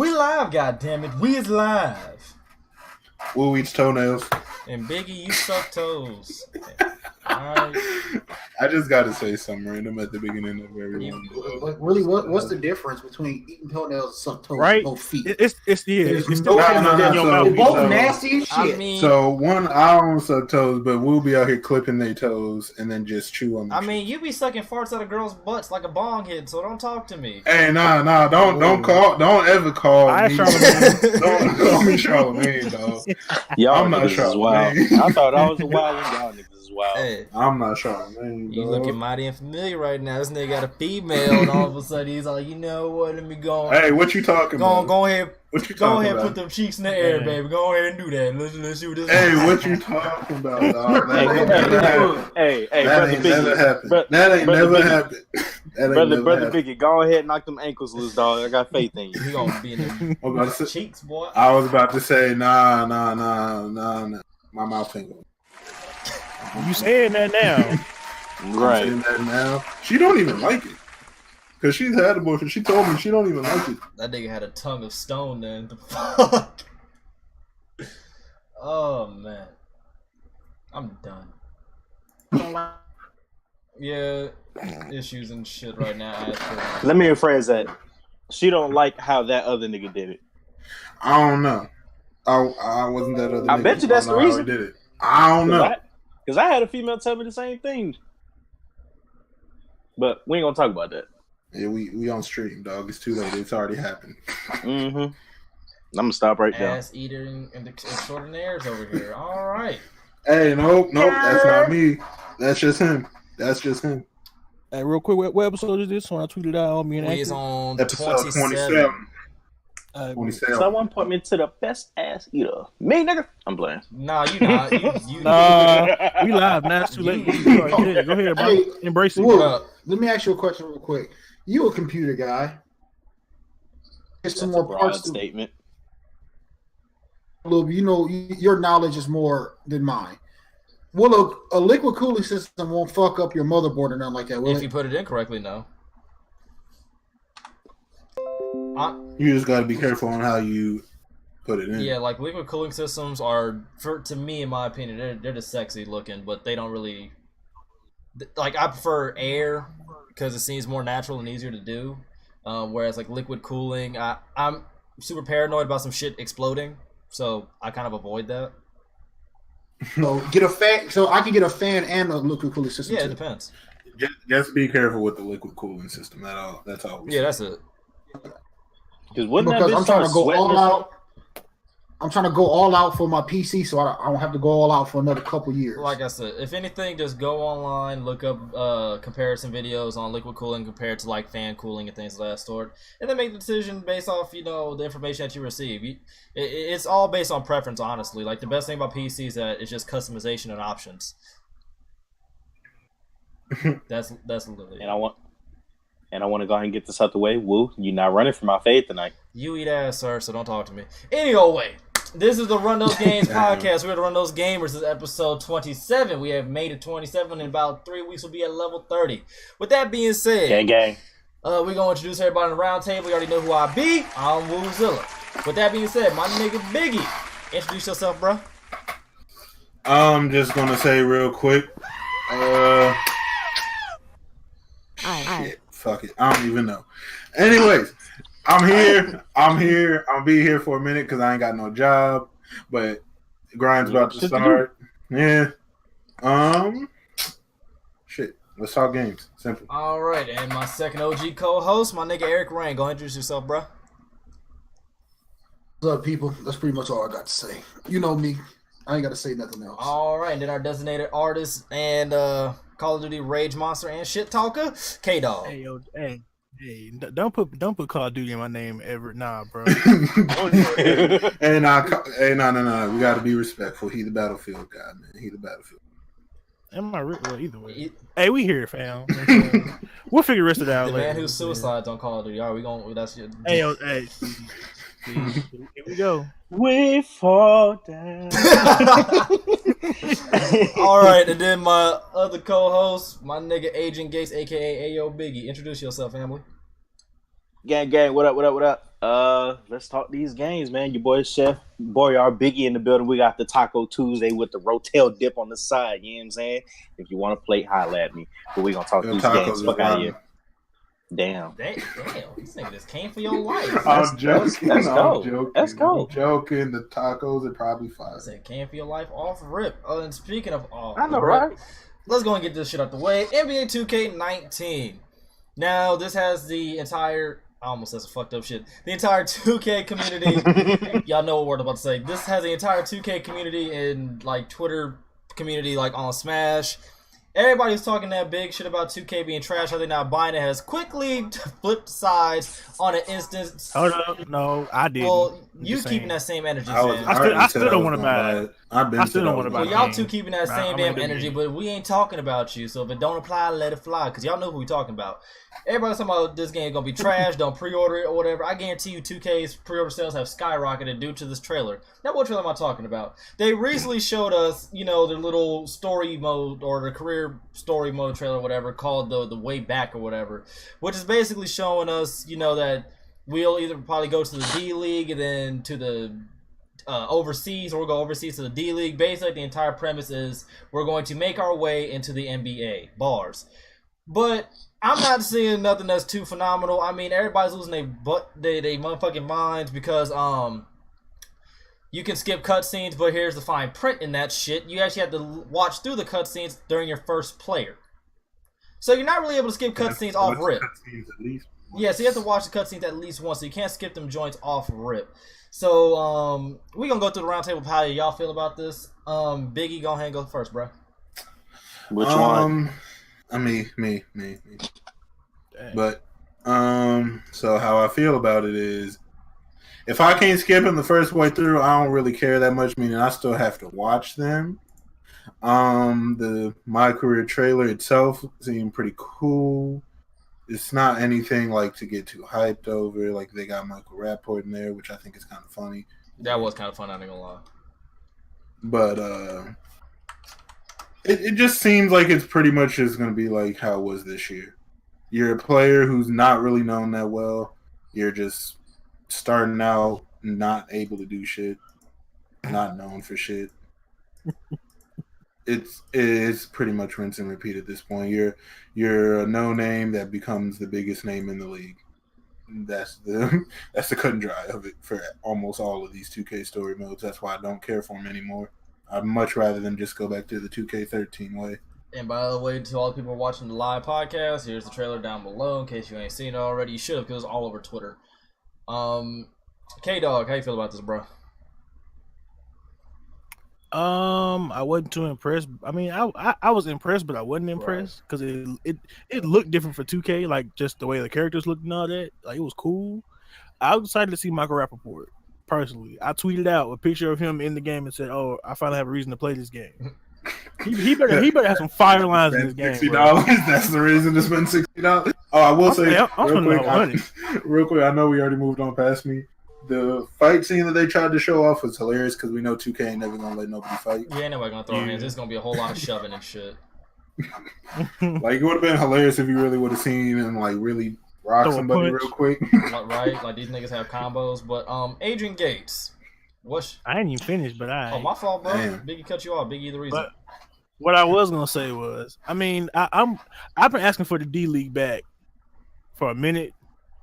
We live, goddammit. We is live. Woo eats toenails. And Biggie, you suck toes. Alright. I just got to say something random at the beginning of everyone. Really, what's the difference between eating toenails and suck toes? Right? Both feet. It's still So, both nasty as shit. I mean, so one, I don't suck toes, but we'll be out here clipping their toes and then just chew on them. I mean, you be sucking farts out of girls' butts like a bong hit, so don't talk to me. Hey, don't ever call me. Don't call me Charlemagne, dog. Y'all I'm not niggas is wild. Charlemagne. I thought I was a wild one. Y'all niggas is wild. Hey, I'm not Charlemagne, you dog. looking mighty unfamiliar right now. This nigga got a female, and all of a sudden he's like, you know what? Let me go. Hey, what you talking about? Go ahead. What you Go talking ahead, about? put them cheeks in the air, baby. Go ahead and do that. Let's see what this. Hey, what you talking about, dog? That ain't never happened. That ain't never happened. Brother Biggie, go ahead and knock them ankles loose, dog. I got faith in you. He gonna be in the cheeks, boy. I was about to say, nah. My mouth ain't going. You saying that now? Right. I'm saying that now. She don't even like it. Because she's had a boyfriend. She told me she don't even like it. That nigga had a tongue of stone then. The fuck? Oh, man. I'm done. Yeah, issues and shit right now. Let me rephrase that. She don't like how that other nigga did it. I don't know. I wasn't that other nigga. I bet you that's the reason. Did it. I don't know. Because I had a female tell me the same thing. But we ain't gonna talk about that. Yeah, we on stream, dog. It's too late. It's already happened. Mm-hmm. I'm gonna stop right there. Ass eater and the extraordinaires over here. All right. Hey, nope. That's not me. That's just him. Hey, real quick, what episode is this? When I tweeted out, me and We is on Episode 27. 27. Someone point me to the best ass eater. Me, nigga. I'm playing. Nah, you not. You we live now. It's too late. Go ahead, bro. Hey, Embrace it. Let me ask you a question real quick. You a computer guy? Get some more parts. Statement. You know, your knowledge is more than mine. Will a liquid cooling system won't fuck up your motherboard or nothing like that? Will if you put it in correctly, no. You just got to be careful on how you put it in. Yeah, like liquid cooling systems are, to me, in my opinion, they're just sexy looking, but they don't really. Like, I prefer air because it seems more natural and easier to do. Whereas like liquid cooling, I'm super paranoid about some shit exploding, so I kind of avoid that. No, get a fan. So I can get a fan and a liquid cooling system. Yeah, too. it depends. Just be careful with the liquid cooling system. That's all. Yeah, that's it. Because I'm trying to go all out. I'm trying to go all out for my PC, so I don't have to go all out for another couple years. Like I said, if anything, just go online, look up comparison videos on liquid cooling compared to like fan cooling and things of that sort, and then make the decision based off the information that you receive. It's all based on preference, honestly. Like the best thing about PC is that it's just customization and options. That's literally. And I want to go ahead and get this out the way. Woo, you're not running for my fade tonight. You eat ass, sir, so don't talk to me. Anyway, this is the Run Those Games podcast. We're the Run Those Gamers. This is episode 27. We have made it 27. In about 3 weeks, we'll be at level 30. With that being said, gang. we're going to introduce everybody on the round table. You already know who I be. I'm Woozilla. With that being said, my nigga Biggie. Introduce yourself, bro. I'm just going to say real quick. Shit. Fuck it. I don't even know. Anyways, I'm here. I'll be here for a minute because I ain't got no job. But grind's about to start. Yeah. Shit. Let's talk games. Simple. All right. And my second OG co-host, my nigga Eric Rain. Go ahead and introduce yourself, bro. What's up, people? That's pretty much all I got to say. You know me. I ain't got to say nothing else. All right. And then our designated artist and Call of Duty Rage Monster and Shit Talker, K-Dog. Hey, yo, hey, don't put Call of Duty in my name ever. Nah, bro. Hey, no. We got to be respectful. He the battlefield guy, man. He the battlefield. Am I well, either way? Hey, we here, fam. We'll figure the rest of it out the later. man who suicides on Call of Duty. All right, we going. That's your. Hey, yo, hey. Here we go. We fall down. All right, and then my other co-host, my nigga Agent Gates, aka Ayo Biggie. Introduce yourself, family. Gang, what up? Let's talk these games, man. Your boy Chef Boyar Biggie in the building. We got the Taco Tuesday with the Rotel dip on the side. You know what I'm saying? If you want to plate, holla at me. But we gonna talk these games. Fuck out of here. Damn. This nigga just came for your life. I'm joking. Let's go. I'm joking. The tacos are probably fire. I said came for your life off rip. Oh, and speaking of off I know, rip, right? Let's go and get this shit out the way. NBA 2K19. Now, this has the entire... I almost said some fucked up shit. The entire 2K community... y'all know what word I'm about to say. This has the entire 2K community and, like, Twitter community, like, on Smash. Everybody was talking that big shit about 2K being trash, how they not buying it, has quickly flipped sides on an instance. Hold up. No, I didn't. Well, you keeping that same energy, Sam. I still don't want to buy it. I still don't want to buy it. Well, y'all two keeping that same damn energy, but we ain't talking about you, so if it don't apply, let it fly, because y'all know who we talking about. Everybody's talking about this game going to be trash, don't pre-order it or whatever. I guarantee you 2K's pre-order sales have skyrocketed due to this trailer. Now, what trailer am I talking about? They recently showed us, you know, their little story mode or the career story mode trailer or whatever called the Way Back or whatever, which is basically showing us, you know, that we'll either probably go to the D-League and then to the overseas, or we'll go overseas to the D-League. Basically, the entire premise is we're going to make our way into the NBA. Bars. But I'm not seeing nothing that's too phenomenal. I mean, everybody's losing they motherfucking minds because you can skip cutscenes, but here's the fine print in that shit. You actually have to watch through the cutscenes during your first player. So you're not really able to skip cutscenes off rip. Yeah, so you have to watch the cutscenes at least once, so you can't skip them joints off rip. So we're gonna go through the roundtable of how y'all feel about this. Biggie, go ahead and go first, bro. Which one? Me. But so how I feel about it is, if I can't skip them the first way through, I don't really care that much. Meaning, I still have to watch them. The My Career trailer itself seemed pretty cool. It's not anything like to get too hyped over. Like, they got Michael Rapport in there, which I think is kind of funny. That was kind of fun, I'm not gonna lie. But it just seems like it's pretty much just going to be like how it was this year. You're a player who's not really known that well. You're just starting out, not able to do shit, not known for shit. It's pretty much rinse and repeat at this point. You're a no name that becomes the biggest name in the league. That's the cut and dry of it for almost all of these 2K story modes. That's why I don't care for them anymore. I'd much rather them just go back to the 2K13 way. And by the way, to all the people watching the live podcast, here's the trailer down below in case you ain't seen it already. You should have, because it's all over Twitter. K-Dog, how you feel about this, bro? I wasn't too impressed. I mean, I was impressed, but I wasn't impressed because it looked different for 2K, like just the way the characters looked and all that. Like, it was cool. I was excited to see Michael Rappaport. Personally, I tweeted out a picture of him in the game and said, "Oh, I finally have a reason to play this game." He better have some fire lines in this game. $60. That's the reason to spend $60. Oh, I will say real quick. I know we already moved on past me. The fight scene that they tried to show off was hilarious because we know 2K ain't never gonna let nobody fight. Yeah, ain't nobody gonna throw hands. There's gonna be a whole lot of shoving and shit. Like, it would have been hilarious if you really would have seen him like really rock somebody real quick. Right? Like, these niggas have combos. But Adrian Gates. I ain't even finished, but Oh, my fault, bro. Damn. Biggie cut you off. Biggie the reason. But what I was gonna say was, I mean, I've been asking for the D League back for a minute,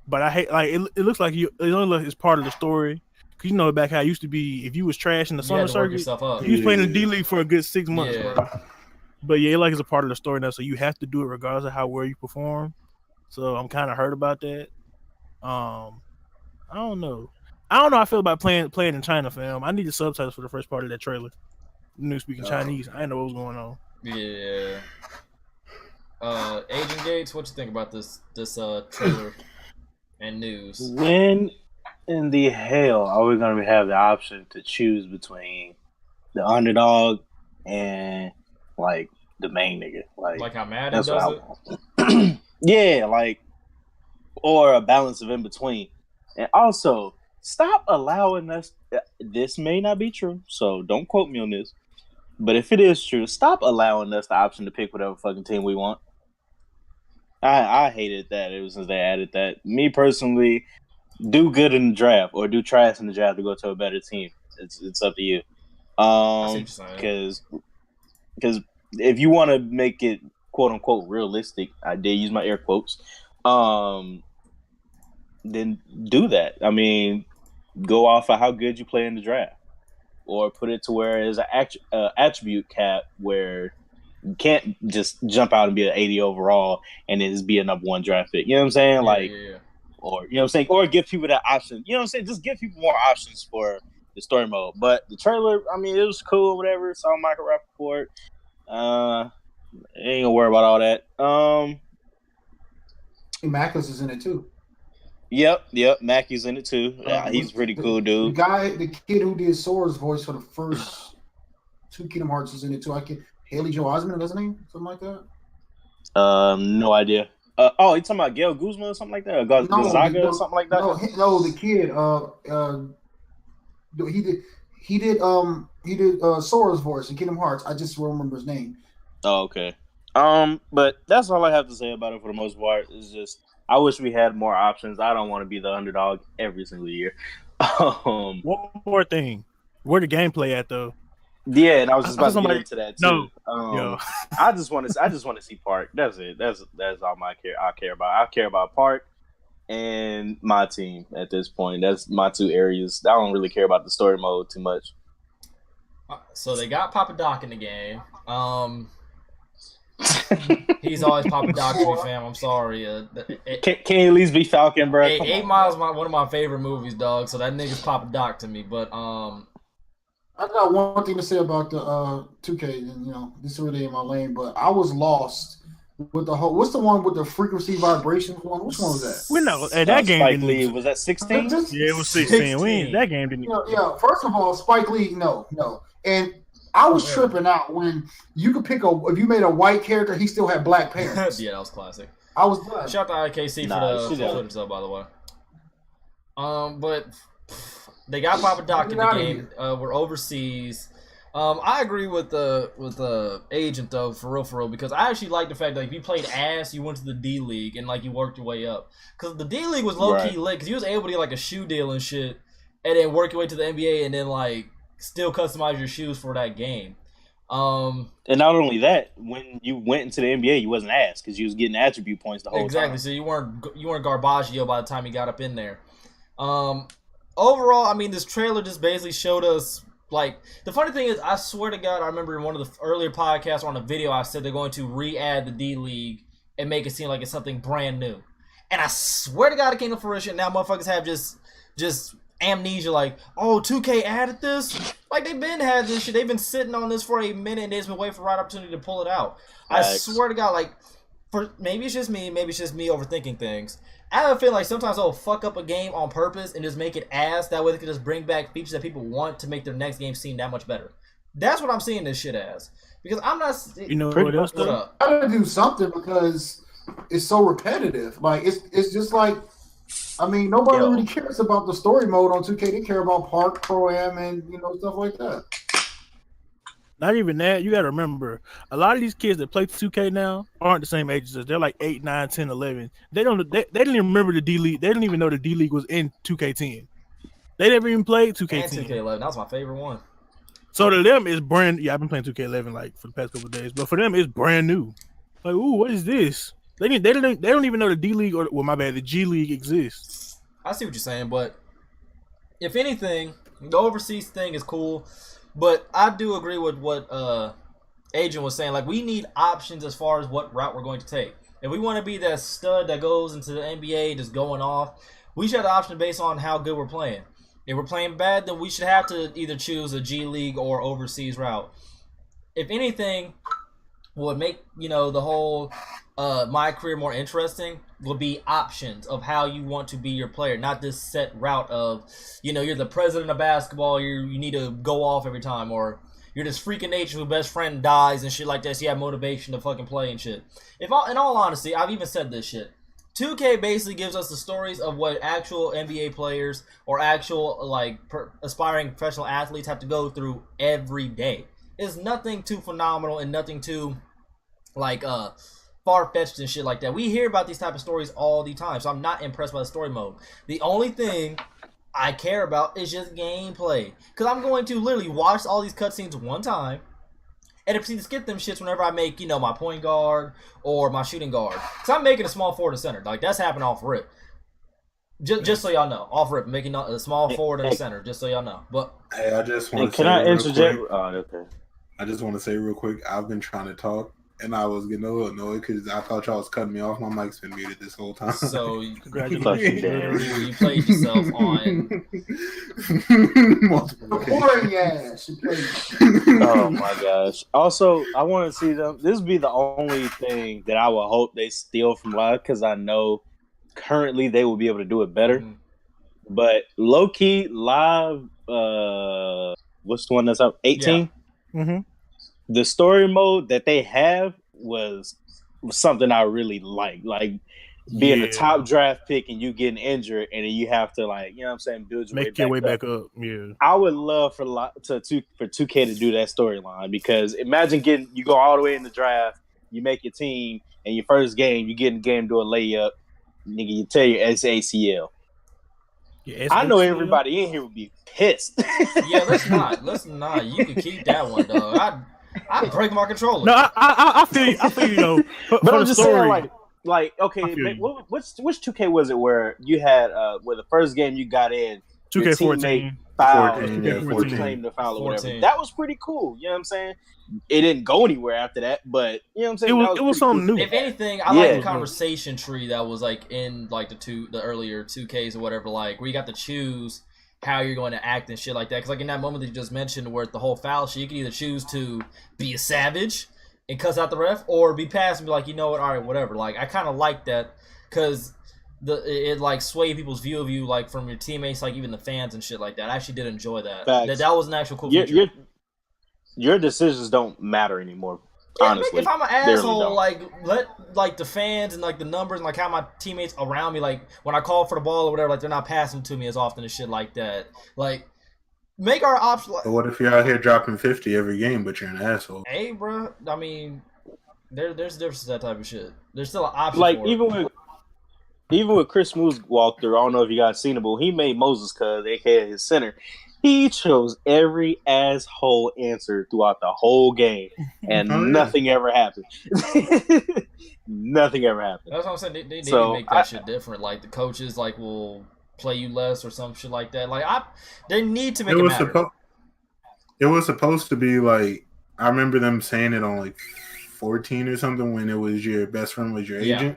but I hate, like, it looks like it only looks it's part of the story. Cause you know back how it used to be, if you was trash in the summer circuit, you was playing the D League for a good 6 months, bro. But yeah, like, it's a part of the story now, so you have to do it regardless of how well you perform. So I'm kind of hurt about that. I don't know. I feel about playing in China, fam. I need the subtitles for the first part of that trailer. New speaking Chinese. I didn't know what was going on. Yeah. Agent Gates, what you think about this trailer and news? When in the hell are we going to have the option to choose between the underdog and, like, the main nigga? Like how Madden does it? Yeah, like, or a balance of in between. And also, stop allowing us, this may not be true, so don't quote me on this, but if it is true, stop allowing us the option to pick whatever fucking team we want. I hated that ever since they added that. Me personally, do good in the draft or do trash in the draft to go to a better team. It's up to you. Because if you want to make it quote unquote realistic, I did use my air quotes. Then do that. I mean, go off of how good you play in the draft, or put it to where there's an attribute cap where you can't just jump out and be an 80 overall and then just be a number 1 draft pick. You know what I'm saying? Or you know what I'm saying? Or give people that option. You know what I'm saying? Just give people more options for the story mode. But the trailer, I mean, it was cool, whatever. Saw Michael Rappaport. Ain't gonna worry about all that. Mackless is in it too. Yep. Mackey's in it too. He's a pretty cool dude. The kid who did Sora's voice for the first 2 Kingdom Hearts is in it too. Haley Joel Osment, doesn't he? Something like that. No idea. You talking about Gail Guzman or something like that? Or Gonzaga or something like that? No, the kid. He did Sora's voice in Kingdom Hearts. I just remember his name. Oh, okay. But that's all I have to say about it for the most part. It's just I wish we had more options. I don't want to be the underdog every single year. One more thing. Where the gameplay at though? Yeah, and I was just about to get into that too. No. I just want to see Park. That's it. That's all I care about. I care about Park and my team at this point. That's my 2 areas. I don't really care about the story mode too much. So they got Papa Doc in the game. He's always Papa Doc to me, fam. I'm sorry. Can he at least be Falcon, bro? 8 Mile is one of my favorite movies, dog. So that nigga's Papa Doc to me. But I got one thing to say about the 2K, and this really in my lane, but I was lost with the whole. What's the one with the frequency vibrations one? Which one was that? We know that game Spike Lee, was that 16? Yeah, it was 16. That game didn't. Yeah. First of all, Spike Lee, no, and I was tripping out when you could pick if you made a white character, he still had black parents. Yeah, that was classic. I was glad. Shout out to IKC for the Twitter sub, by the way. But they got Papa Doc in the game. We're overseas. I agree with the agent though, for real, because I actually like the fact that if you played ass, you went to the D League and you worked your way up. Because the D League was low key lit, because you was able to get a shoe deal and shit, and then work your way to the NBA and then still customize your shoes for that game. And not only that, when you went into the NBA, you wasn't asked because you was getting attribute points the whole time. Exactly. So you weren't Garbaggio by the time you got up in there. Overall, I mean, this trailer just basically showed us the funny thing is, I swear to God, I remember in one of the earlier podcasts or on a video, I said they're going to re-add the D League and make it seem like it's something brand new. And I swear to God, it came to fruition. Now motherfuckers have just amnesia, 2K added this? They've been had this shit. They've been sitting on this for a minute and they've been waiting for the right opportunity to pull it out. I swear to God, maybe it's just me overthinking things. I have a feeling sometimes they'll fuck up a game on purpose and just make it ass. That way they can just bring back features that people want to make their next game seem that much better. That's what I'm seeing this shit as. Because I'm not... what else? I gotta do something because it's so repetitive. It's just nobody really cares about the story mode on 2K. They care about Park, Pro-Am, and stuff like that. Not even that. You got to remember, a lot of these kids that play 2K now aren't the same ages as they're 8, 9, 10, 11. They didn't even remember the D League. They didn't even know the D League was in 2K10. They never even played 2K10. And 2K11. That was my favorite one. So to them, it's brand. Yeah, I've been playing 2K11 for the past couple of days, but for them, it's brand new. Ooh, what is this? They don't even know the D League the G League exists. I see what you're saying, but if anything, the overseas thing is cool. But I do agree with what Agent was saying. We need options as far as what route we're going to take. If we want to be that stud that goes into the NBA just going off, we should have the option based on how good we're playing. If we're playing bad, then we should have to either choose a G League or overseas route. If anything, would make the whole my career more interesting would be options of how you want to be your player, not this set route of you're the president of basketball, you need to go off every time, or you're this freak of nature whose best friend dies and shit like that, so you have motivation to fucking play and shit. In all honesty, I've even said this shit. 2K basically gives us the stories of what actual NBA players or actual aspiring professional athletes have to go through every day. It's nothing too phenomenal and nothing too far-fetched and shit like that. We hear about these type of stories all the time, so I'm not impressed by the story mode. The only thing I care about is just gameplay, because I'm going to literally watch all these cutscenes one time and proceed to skip them shits whenever I make, my point guard or my shooting guard. Because I'm making a small forward and center. Like, that's happening off rip. Just so y'all know. Off rip. Making a small forward and a center. Just so y'all know. But hey, I just want to say can I interject? Oh, okay. I just want to say real quick, I've been trying to talk, and I was getting a little annoyed because I thought y'all was cutting me off. My mic's been muted this whole time. So, Congratulations. you played yourself on multiple occasions. Oh my gosh. Also, I want to see them. This would be the only thing that I would hope they steal from live, because I know currently they will be able to do it better. Mm-hmm. But low key live, what's the one that's up? 18? Yeah. Mm-hmm. The story mode that they have was something I really like. Like being a top draft pick and you getting injured, and then you have to, like, you know what I'm saying, build your way back up. Yeah. I would love for 2K to do that storyline, because imagine you go all the way in the draft, you make your team, and your first game, you get in the game, do a layup, nigga, you tell your ACL. I know everybody in here would be pissed. Yeah, let's not. You can keep that one, dog. I break my controller. No, I feel you know. But I'm just saying, like okay, which 2K was it where you had where the first game you got in, 2K14 14 claimed the foul or whatever. That was pretty cool. You know what I'm saying? It didn't go anywhere after that, but you know what I'm saying? It was something new. If anything, I like the conversation tree that was like in like the earlier 2Ks or whatever, like where you got to choose how you're going to act and shit like that. Because like in that moment that you just mentioned where the whole foul shit, you can either choose to be a savage and cuss out the ref, or be passive and be like, you know what, all right, whatever. Like I kind of like that, because it like swayed people's view of you, like from your teammates, like even the fans and shit like that. I actually did enjoy that. That was an actual cool feature. Your decisions don't matter anymore. Yeah, honestly, if I'm an asshole, like let like the fans and like the numbers and like how my teammates around me, like when I call for the ball or whatever, like they're not passing to me as often and shit like that. Like make our option. Like, but what if you're out here dropping 50 every game, but you're an asshole? Hey, bro. I mean, there's a difference to that type of shit. There's still an option. Like for even with Chris Moose walkthrough, I don't know if you guys seen it, but he made Moses Cuz, aka his center. He chose every asshole answer throughout the whole game, and nothing ever happened. Nothing ever happened. That's what I'm saying. They need to make that shit different. Like the coaches, like will play you less or some shit like that. Like they need to make it matter. It was supposed to be like, I remember them saying it on like 14 or something when it was your best friend was your agent.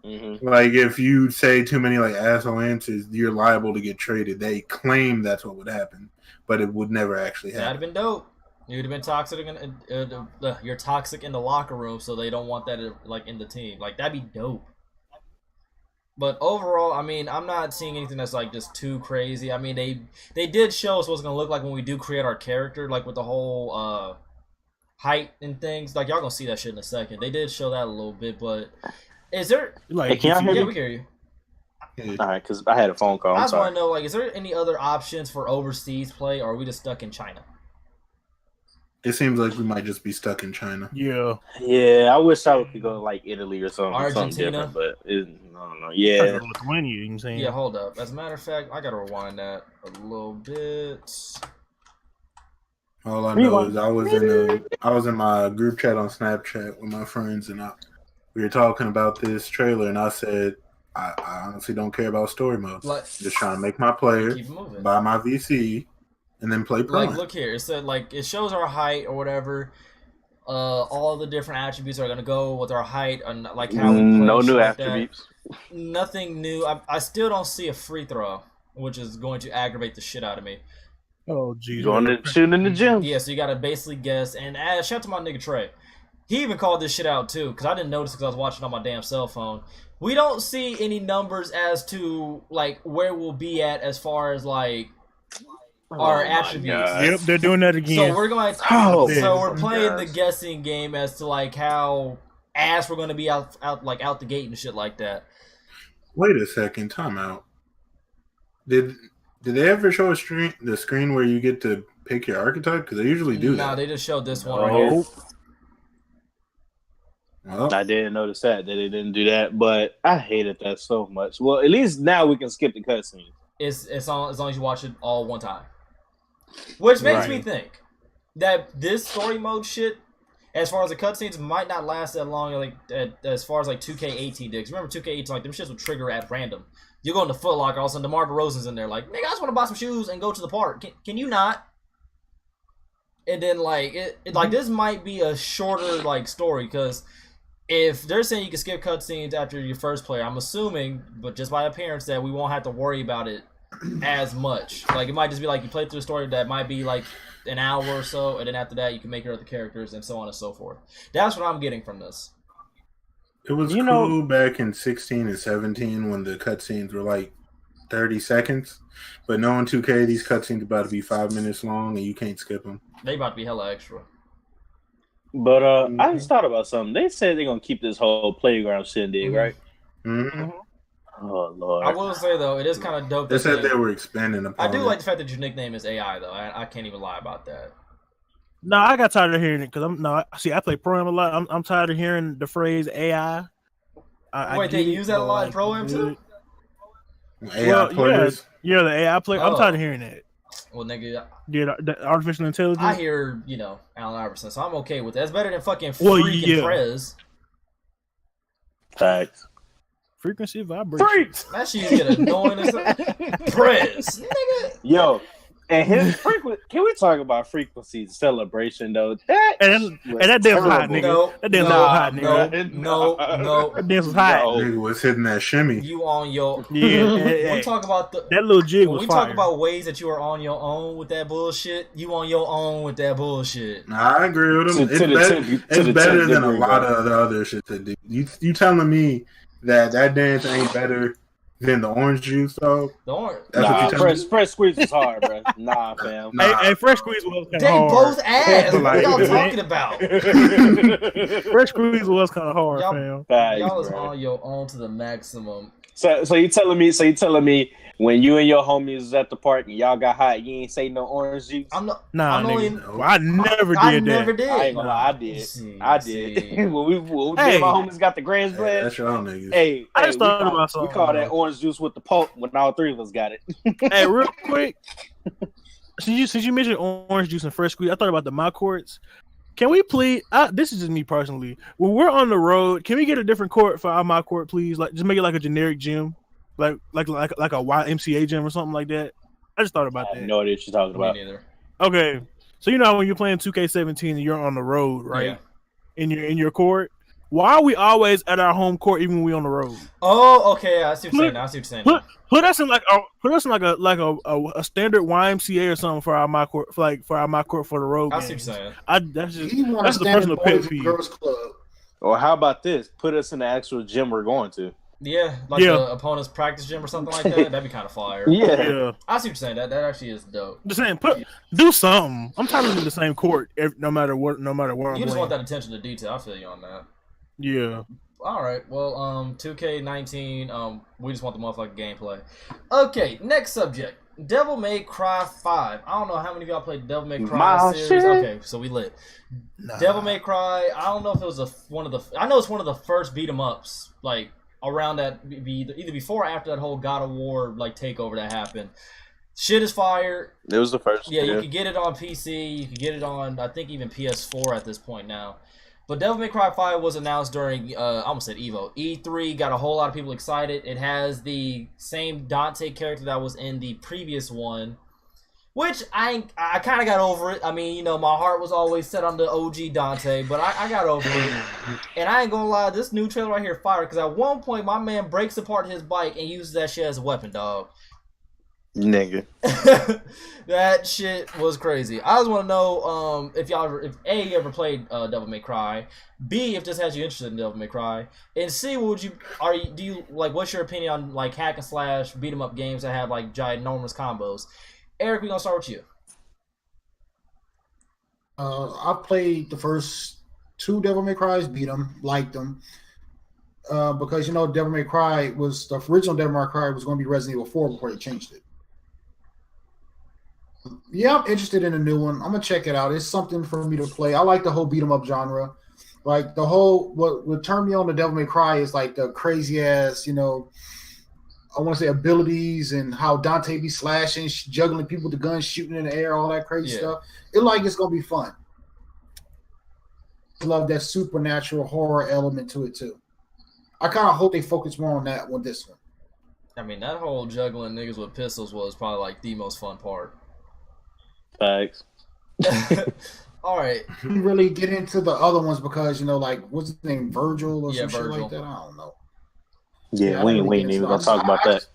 Mm-hmm. Like if you say too many like asshole answers, you're liable to get traded. They claim that's what would happen, but it would never actually happen. That'd have been dope. You'd have been toxic. You're toxic in the locker room, so they don't want that like in the team. Like that'd be dope. But overall, I mean, I'm not seeing anything that's like just too crazy. I mean, they did show us what it's gonna look like when we do create our character, like with the whole height and things. Like y'all gonna see that shit in a second. They did show that a little bit, but. Is there like? Can y'all hear me? Yeah, we hear you. All right, because I had a phone call. I just want to know, like, is there any other options for overseas play, or are we just stuck in China? It seems like we might just be stuck in China. Yeah. Yeah, I wish I could go to like Italy or something. Argentina, something different, but I don't know. Yeah. Lithuania, you know what I'm saying? Yeah, hold up. As a matter of fact, I gotta rewind that a little bit. All I know is I was in my group chat on Snapchat with my friends, and we were talking about this trailer, and I said, I honestly don't care about story modes. Just trying to make my player, buy my VC, and then play Prime. Like, look here. It said, like, it shows our height or whatever. All the different attributes are going to go with our height and, like, how we play. No new attributes. Nothing new. I still don't see a free throw, which is going to aggravate the shit out of me. Oh, jeez. Going to shoot in the gym. Yeah, so you got to basically guess. And shout out to my nigga Trey. He even called this shit out, too, because I didn't notice because I was watching on my damn cell phone. We don't see any numbers as to, like, where we'll be at as far as, like, our attributes. Yep, they're doing that again. So we're going we're playing the guessing game as to, like, how ass we're going to be out the gate and shit like that. Wait a second, time out. Did they ever show the screen where you get to pick your archetype? Because they usually do that. No, they just showed this one right here. Well, I didn't notice that they didn't do that, but I hated that so much. Well, at least now we can skip the cutscenes. It's on as long as you watch it all one time, which makes me think that this story mode shit, as far as the cutscenes, might not last that long. Like as far as like 2K18 did. Remember 2K18, like them shits would trigger at random. You go into Foot Locker, all of a sudden DeMar DeRozan's in there, like, nigga, I just want to buy some shoes and go to the park. Can you not? And then like like this might be a shorter like story, because if they're saying you can skip cutscenes after your first player, I'm assuming, but just by appearance, that we won't have to worry about it as much. Like it might just be like you play through a story that might be like an hour or so, and then after that you can make your other characters and so on and so forth. That's what I'm getting from this. It was cool back in 16 and 17 when the cutscenes were like 30 seconds. But knowing 2K, these cutscenes about to be 5 minutes long and you can't skip them. They about to be hella extra. But I just thought about something. They said they're gonna keep this whole playground shindig, right? Mm-hmm. Oh Lord! I will say though, it is kind of dope. They said they were expanding upon I do it. like the fact that your nickname is AI though. I can't even lie about that. No, I got tired of hearing it because I play Pro-Am a lot. I'm tired of hearing the phrase AI. Wait, they use that a lot in Pro-Am too? AI players? Yeah, the AI player. I'm tired of hearing that. Well, nigga, the artificial intelligence. I hear, Allen Iverson, so I'm okay with that. That's better than fucking freaking Prez. Facts. Frequency vibration. Freaks! That shit get annoying as Prez, nigga. Yo, and his frequency. Can we talk about frequency celebration though? That damn hot, nigga. No, that damn hot, nigga. No. That damn was hot. Nigga was hitting that shimmy. You on your we talk about that little jig was we fire. talk about ways that you are on your own with that bullshit. You on your own with that bullshit. I agree with him. It's better than a lot of the other shit that do. You telling me that dance ain't better than the orange juice, though? The orange. Fresh squeeze was hard, bro. Nah, fam. Hey, fresh squeeze was kind of They hard. both ass. What are y'all talking about? Fresh squeeze was kind of hard, fam. Y'all is on your own to the maximum. So you telling me when you and your homies was at the park and y'all got hot, you ain't say no orange juice? I never did. I ain't gonna lie, I did. when me and my homies got the Grand Slam. That's your own niggas. Hey, I just thought about something. We call that orange juice with the pulp when all three of us got it. Hey, real quick, since you mentioned orange juice and fresh squeeze, I thought about the my courts. Can we please? This is just me personally. When we're on the road, can we get a different court for our my court, please? Like, just make it like a generic gym, like a YMCA gym or something like that. I just thought about that. I have no idea what you're talking about. Me neither. Okay, so you know how when you're playing 2K17 and you're on the road, right? Yeah. In your court. Why are we always at our home court even when we on the road? Oh, okay. I see what you're saying. Put us in like a standard YMCA or something for our my court, for our my court for the road. I see what you're saying. That's the personal pet peeve. Or how about this? Put us in the actual gym we're going to. Yeah, the opponent's practice gym or something like that. That'd be kind of fire. Yeah. I see what you're saying. That actually is dope. Just saying, do something. I'm tired of using the same court no matter where I'm playing. You just want that attention to detail. I feel you on that. Yeah. All right. Well, 2K19. We just want the motherfucking gameplay. Okay. Next subject. Devil May Cry 5. I don't know how many of y'all played Devil May Cry series. Shit. Okay, so we lit. Nah. Devil May Cry. I don't know if it was I know it's one of the first beat 'em ups. Like around that, either before or after that whole God of War takeover that happened. Shit is fire. It was the first. Yeah, you could get it on PC. You could get it on, I think, even PS4 at this point now. But Devil May Cry 5 was announced during, I almost said EVO. E3 got a whole lot of people excited. It has the same Dante character that was in the previous one, which I kind of got over it. I mean, my heart was always set on the OG Dante, but I got over it. And I ain't gonna lie, this new trailer right here fire, because at one point my man breaks apart his bike and uses that shit as a weapon, dog. Nigga. That shit was crazy. I just want to know if A, you ever played Devil May Cry, B, if this has you interested in Devil May Cry, and C, what's your opinion on hack and slash beat 'em up games that have ginormous combos? Eric, we're gonna start with you. I played the first two Devil May Cries, beat them, liked them. Because Devil May Cry the original Devil May Cry was going to be Resident Evil 4 before they changed it. Yeah, I'm interested in a new one. I'm gonna check it out. It's something for me to play. I like the whole beat 'em up genre. Like the whole what turned me on to Devil May Cry is like the crazy ass, I want to say abilities and how Dante be slashing, juggling people with the guns, shooting in the air, all that crazy stuff. It's gonna be fun. I love that supernatural horror element to it too. I kind of hope they focus more on that with this one. I mean, that whole juggling niggas with pistols was probably like the most fun part. Thanks. All right. Didn't really get into the other ones because like what's his name, Virgil or some shit like that. I don't know. Yeah, we ain't even gonna talk about that.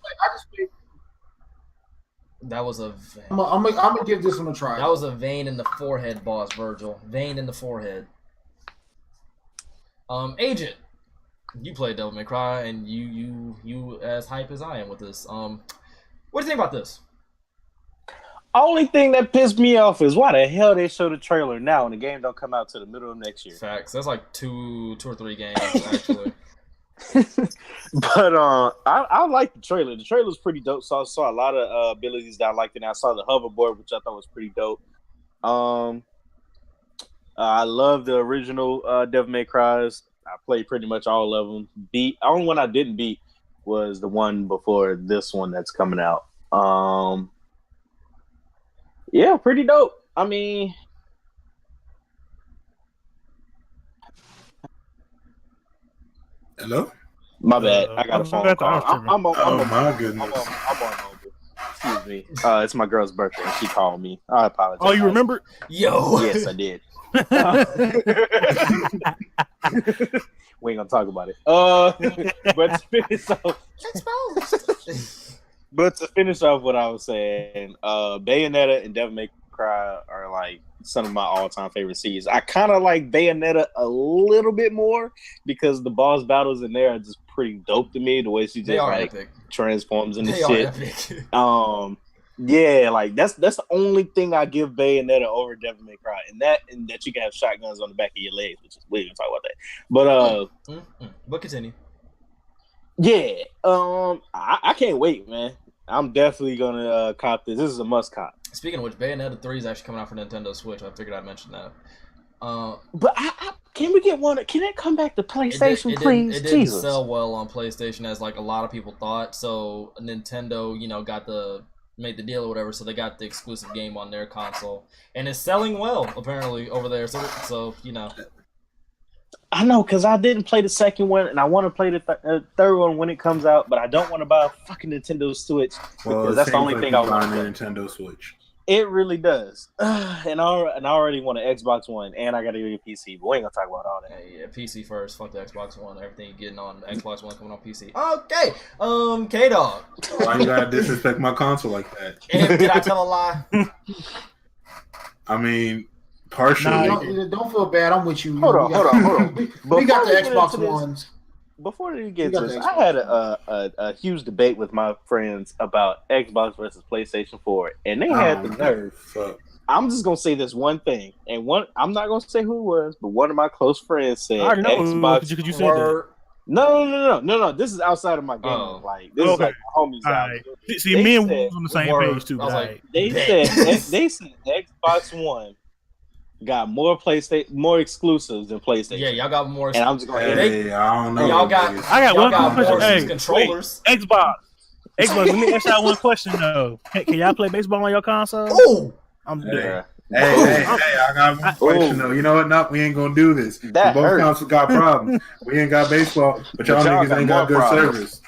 That was a. I'm gonna give this one a try. That was a vein in the forehead, boss Virgil. Vein in the forehead. Agent, you played Devil May Cry, and you as hype as I am with this. What do you think about this? Only thing that pissed me off is why the hell they show the trailer now and the game don't come out to the middle of next year. Facts. That's like two or three games actually. But I like the trailer. The trailer's pretty dope. So I saw a lot of abilities that I liked, and I saw the hoverboard, which I thought was pretty dope. I love the original Devil May Cry's. I played pretty much all of them. The only one I didn't beat was the one before this one that's coming out. Yeah, pretty dope. I mean, hello? My bad. I got a phone call. I'm on my goodness. I'm on mobile. Excuse me. It's my girl's birthday and she called me. I apologize. Oh, you remember? Yo. Yes, I did. We ain't gonna talk about it. But to finish off what I was saying, Bayonetta and Devil May Cry are like some of my all-time favorite series. I kind of like Bayonetta a little bit more because the boss battles in there are just pretty dope to me. The way she just like epic. Transforms into shit. Yeah, like that's the only thing I give Bayonetta over Devil May Cry, and that you can have shotguns on the back of your legs, which is we didn't talk about that. But continue. Yeah, I can't wait, man. I'm definitely gonna cop this. This is a must cop. Speaking of which, Bayonetta 3 is actually coming out for Nintendo Switch. I figured I'd mention that. But can we get one? Can it come back to PlayStation, please? It didn't sell well on PlayStation as like a lot of people thought. So Nintendo, made the deal or whatever. So they got the exclusive game on their console, and it's selling well apparently over there. So I know, because I didn't play the second one, and I want to play the third one when it comes out, but I don't want to buy a fucking Nintendo Switch because that's the only thing I want to play. Nintendo Switch. It really does. And I already want an Xbox One, and I got to get a PC, but we ain't going to talk about all that. Yeah, PC first. Fuck the Xbox One. Everything you're getting on Xbox One coming on PC. Okay. K-Dog. Why you got to disrespect my console like that? And did I tell a lie? I mean... partially. Don't feel bad. I'm with you. Hold on. We got the Xbox Ones. Before we get to this, I had a huge debate with my friends about Xbox versus PlayStation 4, and they had the nerve. I'm just gonna say this one thing, and I'm not gonna say who it was, but one of my close friends said Xbox. Could you say that? No. This is outside of my game. Like this is like my homies out. See, me and Wolves on the same page too. They said Xbox One got more exclusives than PlayStation. Yeah, y'all got more. And I'm just going. I don't know. I got one question. Controllers. Wait, Xbox. Let me ask y'all one question though. Can y'all play baseball on your console? Oh, I'm there. Hey, I got one question though. You know what? No, we ain't gonna do this. Both consoles got problems. We ain't got baseball, but y'all niggas ain't got good service.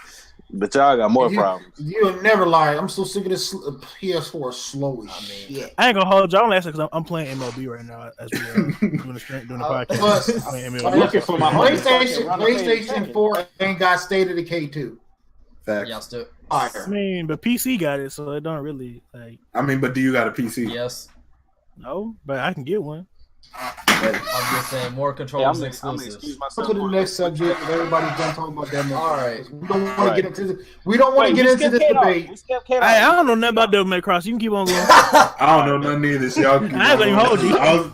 But y'all got more problems. You'll never lie. I'm so sick of this PS4 slow as shit. I ain't gonna hold y'all last because I'm playing MLB right now as we doing the podcast. I'm looking for my PlayStation 4 ain't got State of Decay 2. Facts. Y'all still. I mean, but PC got it, so it don't really like. I mean, but do you got a PC? Yes. No, but I can get one. I'm just saying, more controllers exclusives. Go to the next subject. Everybody's done talking about that. All right. We don't want to get into this. We don't want to get into this debate. I don't know nothing about Devil May Cry. So you can keep on going. I don't know nothing either. So y'all I ain't gonna even hold you. I was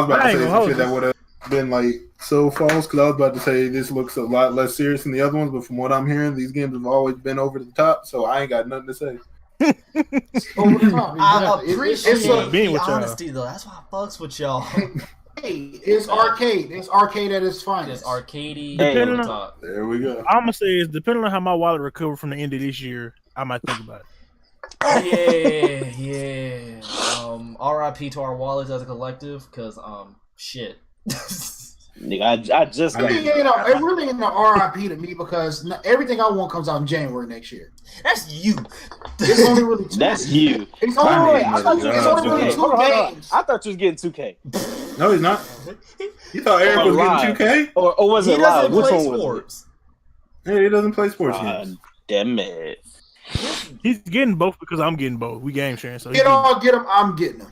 about to say some shit that would have been like so false because I was about to say this looks a lot less serious than the other ones, but from what I'm hearing, these games have always been over the top. So I ain't got nothing to say. Over the top. I appreciate being with honesty though. That's why I fucks with y'all. It's arcade. It's arcade at its finest. It's arcadey. Depending on, top. There we go. I'm gonna say is depending on how my wallet recovered from the end of this year, I might think about it. Yeah. R.I.P. to our wallets as a collective, because shit. Nigga, I just got it really ain't an RIP to me because everything I want comes out in January next year. That's you. It's only really two. That's you. It's only, I thought you it's only really was 2 getting 2K. games. I thought you was getting 2K. No, he's not. You thought Eric was getting 2K? Or was He it live? doesn't Which play one was sports. Yeah, he doesn't play sports games. Damn it. He's getting both because I'm getting both. We game sharing, so Get them. I'm getting them.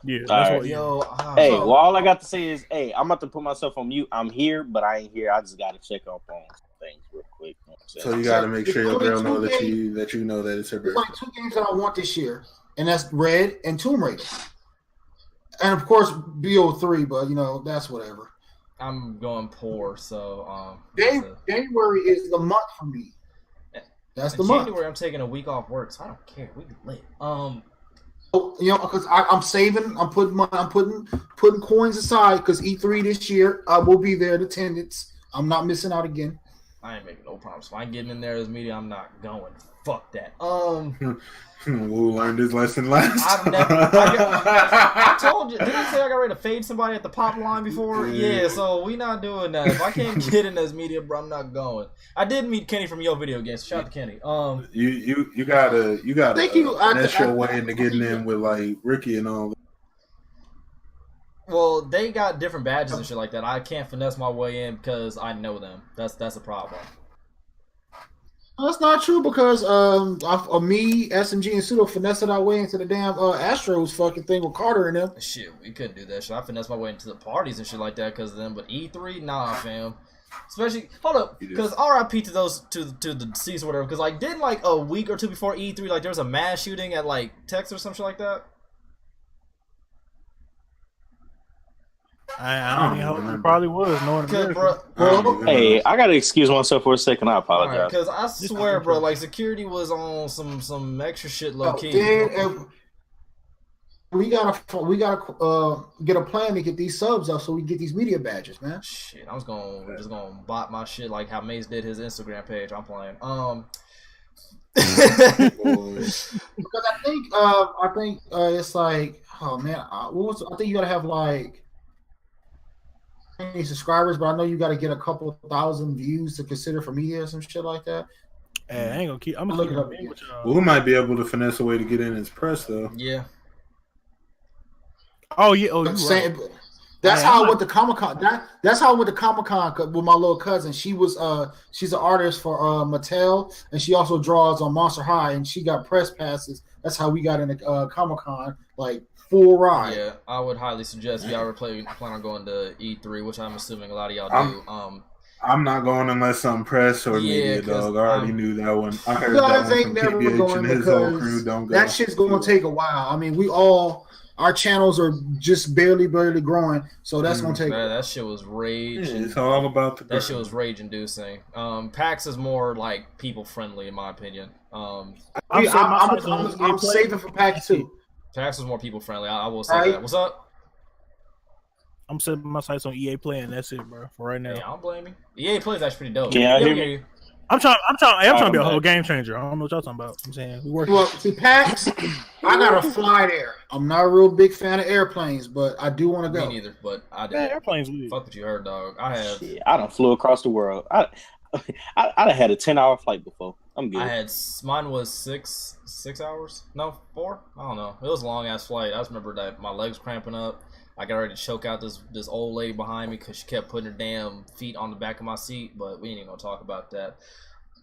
yeah. All That's right. what. Yo, Hey, well, all I got to say is, hey, I'm about to put myself on mute. I'm here, but I ain't here. I just got to check up on some things real quick. You know what I'm saying? So you got to make sure your girl know that you know that it's her There's birthday. only 2 games that I want this year, and that's Red and Tomb Raider. And of course, BO3, but that's whatever. I'm going poor, so January is the month for me. That's the month. January, I'm taking a week off work, so I don't care. We can lit. Because I'm saving, I'm putting coins aside because E3 this year I will be there in attendance. I'm not missing out again. I ain't making no promise. If I ain't getting in there as media, I'm not going. Fuck that. We'll learn this lesson last. I told you. Didn't I say I got ready to fade somebody at the pop line before? Yeah. So we not doing that. If I can't get in as media, bro, I'm not going. I did meet Kenny from Yo Video Games. Shout out to Kenny. You gotta finesse your way into getting in with like Ricky and all. Well, they got different badges and shit like that. I can't finesse my way in because I know them. That's a problem. That's not true because me, SMG, and Pseudo finessed our way into the damn Astros fucking thing with Carter and them. Shit, we couldn't do that shit. I finessed my way into the parties and shit like that because of them. But E3, nah, fam. Especially, hold up, because RIP to those to the deceased or whatever. Because like, didn't like a week or two before E3, like there was a mass shooting at like Texas or some shit like that. I mean, it probably was. Hey, I gotta excuse myself for a second. I apologize. Because I swear, bro, like security was on some extra shit low key. We gotta get a plan to get these subs up so we can get these media badges, man. Shit, I was just gonna bot my shit like how Mace did his Instagram page. I'm playing. Because I think it's like, oh man, I think you gotta have like any subscribers, but I know you got to get a couple thousand views to consider for media or some shit like that. Hey, I ain't gonna keep. I'm gonna look it up. Well, we might be able to finesse a way to get in as press though. Yeah. Oh yeah. Oh, right. That's how I went to Comic-Con. That's how I went to Comic-Con with my little cousin. She was she's an artist for Mattel, and she also draws on Monster High, and she got press passes. That's how we got into Comic-Con, like full ride. Yeah, I would highly suggest if y'all plan on going to E3, which I'm assuming a lot of y'all do. I'm not going unless I'm press or media, dog. I already knew that one. I heard that one from PBH and his whole crew. Don't go. That shit's going to take a while. I mean, our channels are just barely growing, so that's going to take. That shit was rage. Yeah, it's all about that shit was rage inducing. PAX is more like people friendly in my opinion. I'm saving for PAX too. PAX was more people friendly. I will say that. What's up? I'm setting my sights on EA Play, and that's it, bro. For right now. Hey, I don't blame you. EA Play is actually pretty dope. Yeah, hear me. I'm trying to be a whole game changer. I don't know what y'all talking about. I'm saying we working. Well, see, PAX, I gotta fly there. I'm not a real big fan of airplanes, but I do want to go. Me neither, but I did. Man, airplanes weird. Fuck what you heard, dog. I have. Shit, I done flew across the world. I done had a 10-hour flight before. I'm good. Mine was 6 hours. No, 4. I don't know. It was a long ass flight. I just remember that my legs cramping up. I got ready to choke out this old lady behind me because she kept putting her damn feet on the back of my seat. But we ain't even gonna talk about that.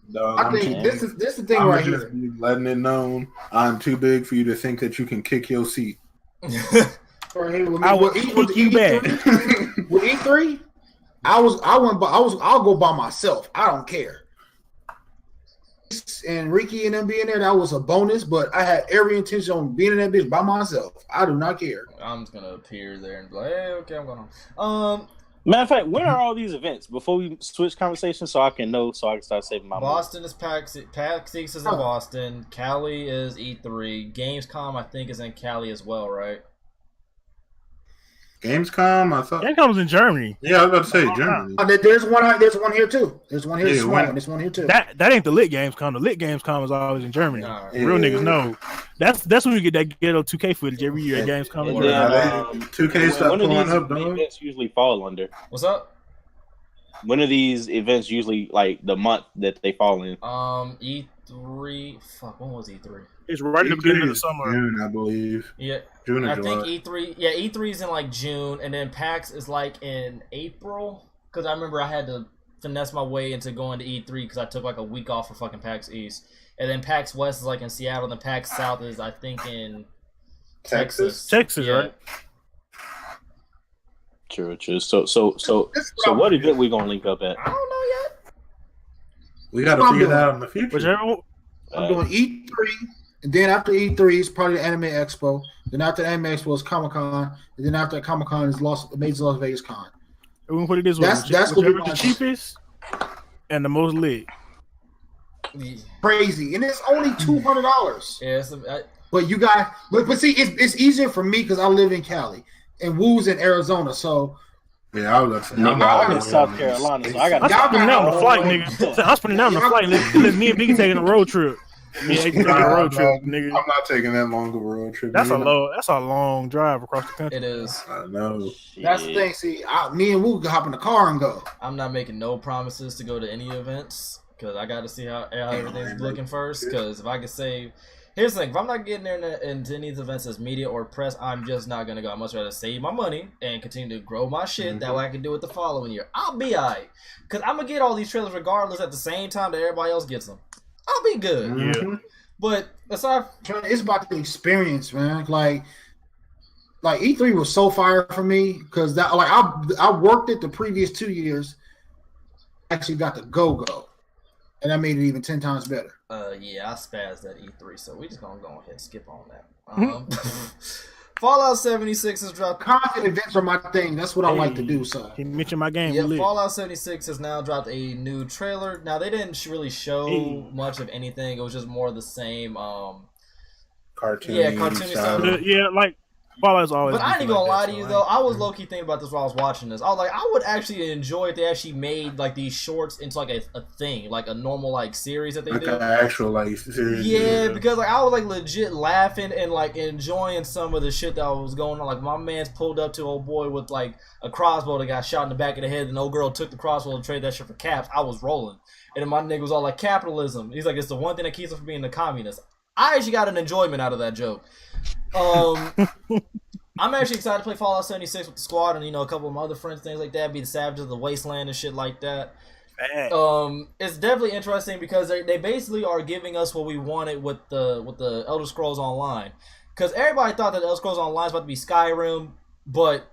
No, I think this is the thing right here. Letting it known, I'm too big for you to think that you can kick your seat. I will kick you back. With E3, I'll go by myself. I don't care. And Ricky and them being there, that was a bonus, but I had every intention on being in that bitch by myself. I do not care. I'm just gonna appear there and be like, hey, okay, I'm going home. Matter of fact, when are all these events? Before we switch conversation, so I can start saving my money. Boston is PAX East is in Boston. Cali is E3. Gamescom, I think, is in Cali as well, right? Gamescom, I thought. Gamescom was in Germany. Yeah, I was about to say Germany. There's one here too. There's one here. There's one here too. That ain't the lit Gamescom. The lit Gamescom is always in Germany. Nah, Real niggas know. That's when we get that ghetto 2K footage every year at Gamescom. And then, 2K stuff when do pulling these up, dog. events usually fall under? What's up? When are these events usually like the month that they fall in? E3. Fuck, when was E3? It's right at the beginning of the summer. June, I believe. Yeah, June or I July. think E3. Yeah, E3 is in like June, and then PAX is like in April. Because I remember I had to finesse my way into going to E3 because I took like a week off for fucking PAX East, and then PAX West is like in Seattle, and then PAX South is I think in Texas. Texas, Yeah. right? True. So what event we gonna link up at? I don't know yet. We got to figure that out in the future. Whichever. I'm doing E3, and then after E3 is probably the Anime Expo. Then after the Anime Expo is Comic Con, and then after Comic Con is Amazing Las Vegas Con. We're gonna put it this way: That's gonna be whichever the my cheapest and the most lit. Crazy, and it's only $200. Yeah, But you got, but see, it's easier for me because I live in Cali and Woo's in Arizona, so. Yeah, I was about to say. I'm in South Carolina, so I got. I'm spending out on the flight, nigga. I'm spending out on the flight. Let me and Biggie taking a road trip. Me and taking a road trip, nigga. I'm not taking that long of a road trip. That's a long drive across the country. it is. I know. That's the thing. See, me and Woo can hop in the car and go. I'm not making no promises to go to any events because I got to see how everything's looking first. Because if I could say, here's the thing: if I'm not getting there into any of these events as media or press, I'm just not gonna go. I'd much rather save my money and continue to grow my shit. That way I can do it the following year. I'll be alright because I'm gonna get all these trailers regardless at the same time that everybody else gets them. I'll be good. Yeah. But aside, It's about the experience, man. Like E3 was so fire for me because that, like, I worked it the previous 2 years. Actually, got the go, and I made it even 10 times better. yeah, I spazzed at E3, so we just gonna go ahead and skip on that. Fallout 76 has dropped. Content events are my thing. That's what I like to do. So He mentioned my game. Yeah, Fallout 76 has now dropped a new trailer. Now they didn't really show much of anything. It was just more of the same. Cartoony. Yeah, cartoony style. stuff. Yeah, like Fallout's always. But I ain't been gonna like lie that, to you so though. I was low key thinking about this while I was watching this. I was like, I would actually enjoy if they actually made like these shorts into like a thing, like a normal like series that they Like do. an actual like series. Yeah, because like I was like legit laughing and like enjoying some of the shit that was going on. Like my man's pulled up to old boy with like a crossbow that got shot in the back of the head, and the old girl took the crossbow and traded that shit for caps. I was rolling, and then my nigga was all like capitalism. He's like, it's the one thing that keeps us from being a communist. I actually got an enjoyment out of that joke. I'm actually excited to play Fallout 76 with the squad and, you know, a couple of my other friends, things like that, be the Savages of the Wasteland and shit like that. It's definitely interesting because they basically are giving us what we wanted with the Elder Scrolls Online. Because everybody thought that Elder Scrolls Online was about to be Skyrim, but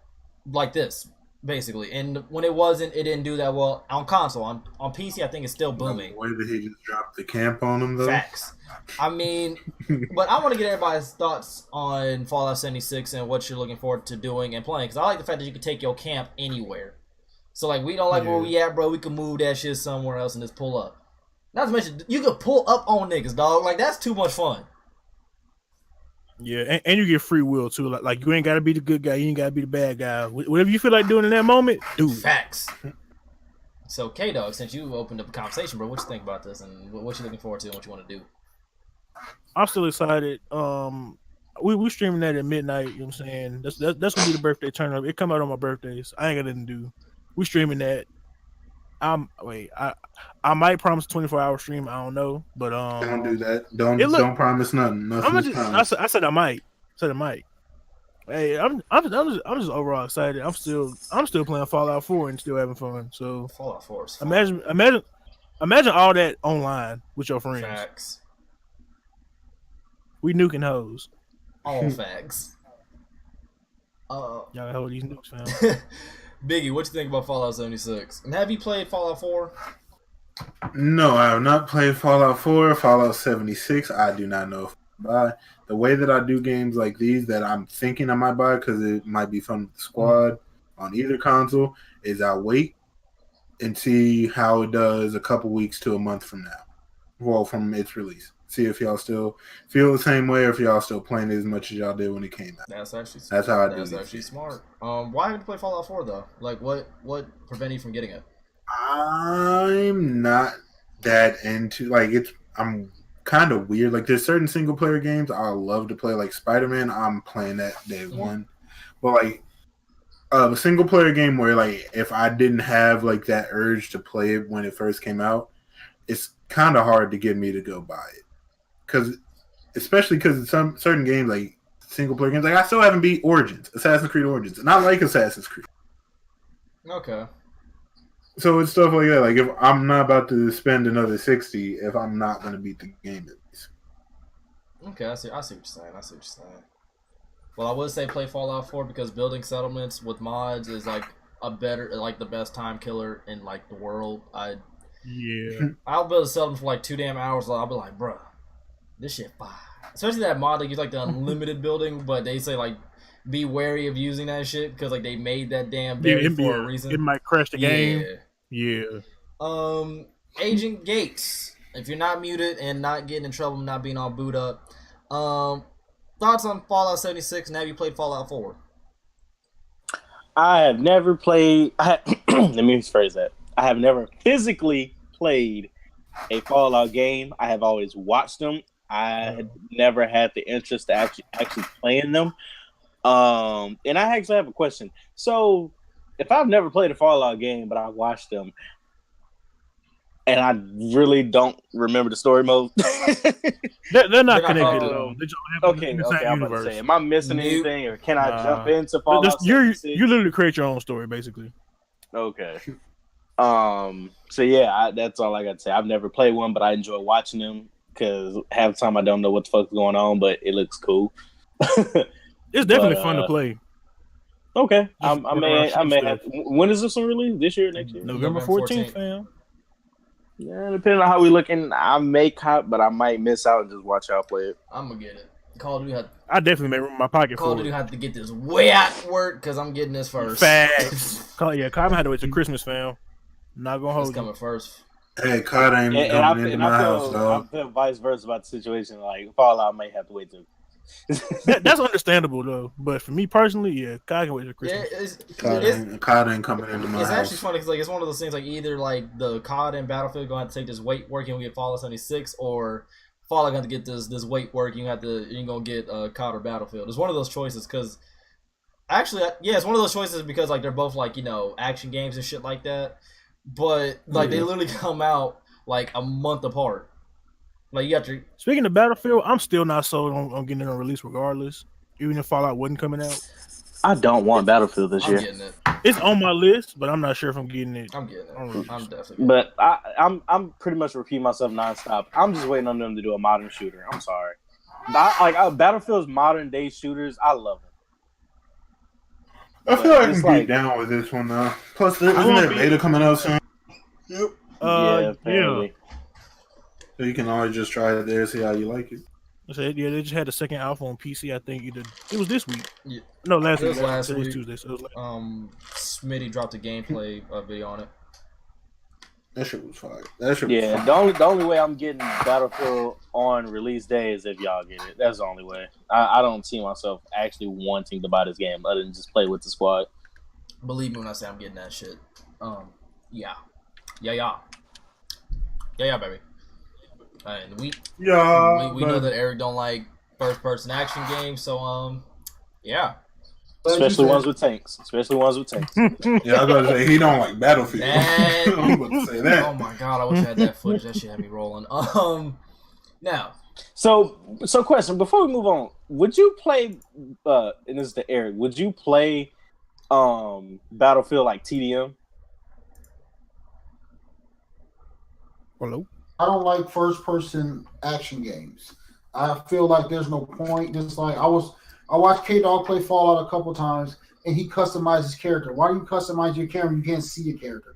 like this, basically. And when it wasn't, it didn't do that well on console. On PC, I think it's still booming. The way that he just dropped the camp on him, though. Facts. I mean, but I want to get everybody's thoughts on Fallout 76 and what you're looking forward to doing and playing. Because I like the fact that you can take your camp anywhere. So, like, we don't like where we at, bro. We can move that shit somewhere else and just pull up. Not to mention, you can pull up on niggas, dog. Like, that's too much fun. Yeah, and you get free will, too. Like you ain't got to be the good guy. You ain't got to be the bad guy. Whatever you feel like doing in that moment, do it. Facts. So, K-Dog, since you opened up a conversation, bro, what you think about this and what you looking forward to and what you want to do? I'm still excited. We streaming that at midnight. You know what I'm saying? That's gonna be the birthday turn up. It come out on my birthdays. I ain't got nothing to do. We streaming that. I might promise a 24-hour stream. I don't know, but don't do that. Don't promise nothing. I said I might. Hey, I'm just overall excited. I'm still playing Fallout 4 and still having fun. So Fallout 4 is fun. Imagine all that online with your friends. Facts. We nuking hoes. All facts. Y'all hold these nukes, fam. Biggie, what you think about Fallout 76? And have you played Fallout 4? No, I have not played Fallout 4. Fallout 76, I do not know if I buy. The way that I do games like these that I'm thinking I might buy because it might be fun with the squad on either console is I wait and see how it does a couple weeks to a month from now. Well, from its release. See if y'all still feel the same way, or if y'all still playing it as much as y'all did when it came out. That's how I do. That's actually smart. Why haven't you played Fallout 4 though? Like, what prevented you from getting it? I'm not that into I'm kind of weird. Like, there's certain single player games I love to play, like Spider-Man. I'm playing that day one, but like a single player game where like if I didn't have like that urge to play it when it first came out, it's kind of hard to get me to go buy it. Especially because some certain games, like single player games, like I still haven't beat Assassin's Creed Origins, and I like Assassin's Creed. Okay. So it's stuff like that. Like if I'm not about to spend another $60, if I'm not going to beat the game at least. Okay, I see what you're saying. Well, I would say play Fallout 4 because building settlements with mods is like the best time killer in like the world. I'll build a settlement for like 2 damn hours. I'll be like, bruh, this shit fire. Especially that mod that gives like the unlimited building, but they say like be wary of using that shit because like they made that damn berry for a reason. It might crash the game. Yeah. Agent Gates, if you're not muted and not getting in trouble, not being all booed up, thoughts on Fallout 76? And have you played Fallout 4? I have never played. Let me rephrase that. I have never physically played a Fallout game. I have always watched them. I had never had the interest to actually playing them. And I actually have a question. So, if I've never played a Fallout game, but I watched them, and I really don't remember the story mode, they're not connected at all. Okay. I'm about to say, am I missing anything, or can I jump into Fallout? You literally create your own story, basically. Okay. So yeah, that's all I got to say. I've never played one, but I enjoy watching them because half the time I don't know what the fuck's going on, but it looks cool. It's definitely fun to play. Okay, I may have. When is this one released? This year, next year? November 14th, fam. Yeah, depending on how we looking, I may cop, but I might miss out and just watch y'all play it. I'm gonna get it. Call of Duty I definitely made room in my pocket Call of Duty have to get this way at work because I'm getting this first. Facts. I'm had to wait till Christmas, fam. Not gonna hold it's coming first. Hey, COD ain't coming into my house, dog. I feel vice versa about the situation. Like Fallout may have to wait till. That's understandable though, but for me personally, yeah, COD can wait till Christmas. Yeah, COD ain't coming into my house. It's actually funny because like it's one of those things like either like the COD and Battlefield gonna have to take this weight work and we get Fallout 76, or Fallout gonna get this weight work you ain't gonna get COD or Battlefield. It's one of those choices because actually it's one of those choices because like they're both like action games and shit like that, but like they literally come out like a month apart. Like you got your. Speaking of Battlefield, I'm still not sold on getting it on release regardless. Even if Fallout wasn't coming out, I don't want Battlefield this year. I'm getting it. It's on my list, but I'm not sure if I'm getting it. I'm getting it. I'm definitely. But I'm pretty much repeating myself nonstop. I'm just waiting on them to do a modern shooter. I'm sorry. Battlefield's modern day shooters, I love them. I feel like I can get down with this one though. Plus, isn't there beta coming out soon? Yep. Apparently. Yeah. So you can always just try it there, see how you like it. Yeah, they just had the second alpha on PC. I think it was this week. Yeah. No, last week. Last week. Tuesday. So it was Smitty dropped a gameplay video on it. That shit was fire. The only way I'm getting Battlefield on release day is if y'all get it. That's the only way. I don't see myself actually wanting to buy this game other than just play with the squad. Believe me when I say I'm getting that shit. Yeah, baby. And we know that Eric don't like first-person action games, so yeah. Especially ones with tanks. Yeah, I was gonna say he don't like Battlefield. I'm about to say that. Oh my god, I wish I had that footage. That shit had me rolling. Now. So question before we move on, would you play? And this is to Eric. Would you play Battlefield like TDM? Hello. I don't like first-person action games. I feel like there's no point. Just like I watched K-Dog play Fallout a couple times, and he customized his character. Why do you customize your character when you can't see your character?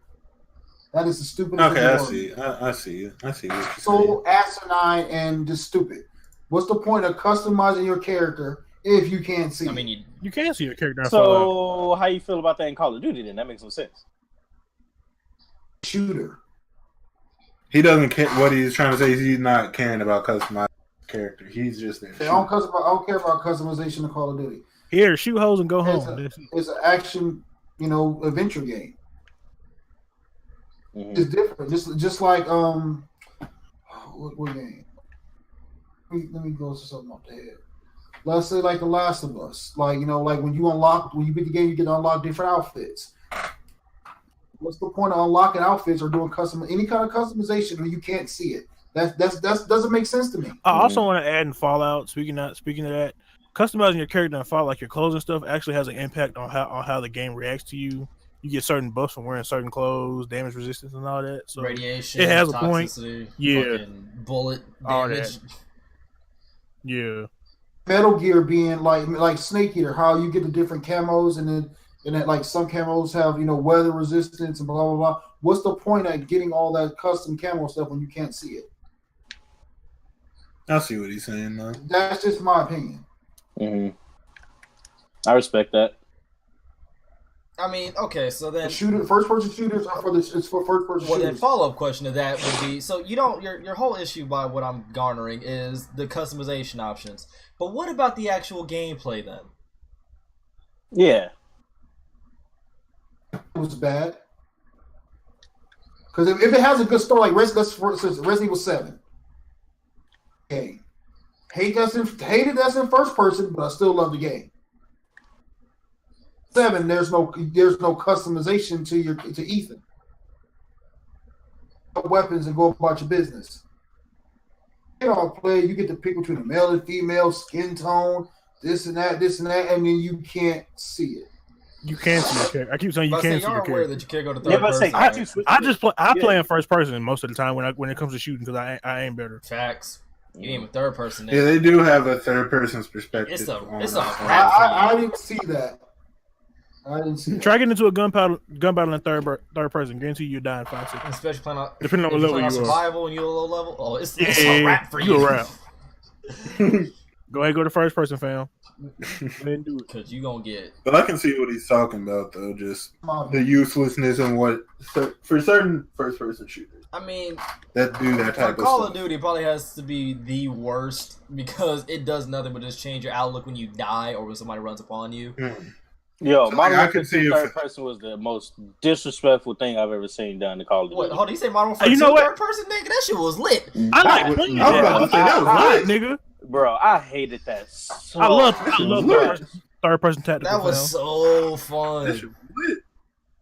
That is the stupidest thing. Okay, I see you. So asinine and just stupid. What's the point of customizing your character if you can't see? I mean, you can't see your character. So how you feel about that in Call of Duty? Then that makes no sense. Shooter. He doesn't care. What he's trying to say is he's not caring about customizing character. He's just there. I don't care about customization of Call of Duty. Here, shoot hoes and go home. It's an action, adventure game. Mm-hmm. It's different. Just like what game? Let me go to something off the head. Let's say like The Last of Us. Like like when you beat the game, you get to unlock different outfits. What's the point of unlocking outfits or doing any kind of customization when you can't see it? That doesn't make sense to me. I also want to add in Fallout. Speaking of that, customizing your character in Fallout, like your clothes and stuff, actually has an impact on how the game reacts to you. You get certain buffs from wearing certain clothes, damage resistance, and all that. So radiation, it has toxicity, a point. Yeah, bullet damage. Yeah. Metal Gear being like Snake Eater, how you get the different camos and then like some camos have weather resistance and blah blah blah. What's the point of getting all that custom camo stuff when you can't see it? I see what he's saying, though. That's just my opinion. Mm-hmm. I respect that. I mean, okay, so then first-person shooters are for first-person shooters. Well, then follow-up question to that would be: so you don't your whole issue by what I'm garnering is the customization options, but what about the actual gameplay then? Yeah, it was bad because if it has a good story, like Resident Evil 7. Okay, hated that's in first person, but I still love the game. 7, there's no customization to Ethan. Weapons and go about your business. You get to pick between a male and female, skin tone, this and that, and then you can't see it. You can't see your character. I keep saying you can't see your character. That you can't go to third person. I play in first person most of the time when it comes to shooting because I aim better. Facts. You aim a third person. Yeah, they do have a third person's perspective. It's a I didn't see that. I didn't see. Try getting into a gun battle in third person. Guarantee you die in 5 seconds. Especially playing on depending on what level you are. Survival and you're a low level. Oh, it's a wrap for you. You a wrap. Go ahead, go to first person, fam. Then do it because you gonna get. But I can see what he's talking about though, just the uselessness and what for certain first person shooters. I mean, that do that type of Call stuff. of Duty probably has to be the worst because it does nothing but just change your outlook when you die or when somebody runs upon you. Yo, so Modern Warfare 2 third person was the most disrespectful thing I've ever seen done in Call of Duty. What? Hold on, you say Modern Warfare 2 third person, nigga? That shit was lit. I like playing that. I was about to say that was lit, nigga. Bro, I hated that. So I love third person tactical. That was so fun. That shit was lit.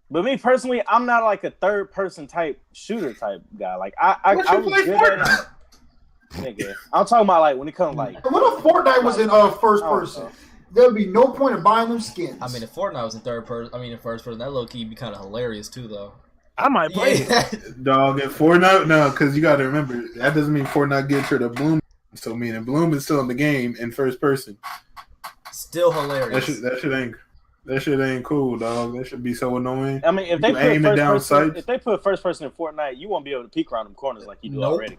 But me personally, I'm not like a third person type shooter type guy. Like I was good at it. Nigga, I'm talking about like when it comes like. What if Fortnite was in first person? There'd be no point in buying them skins. I mean, if Fortnite was in in first person, that low key be kind of hilarious too, though. I might play it. Dog, in Fortnite, no, because you got to remember that doesn't mean Fortnite gets rid of Bloom. So meaning Bloom is still in the game in first person. Still hilarious. That shit ain't cool, dog. That should be so annoying. I mean, if they put first person in Fortnite, you won't be able to peek around them corners like you do already.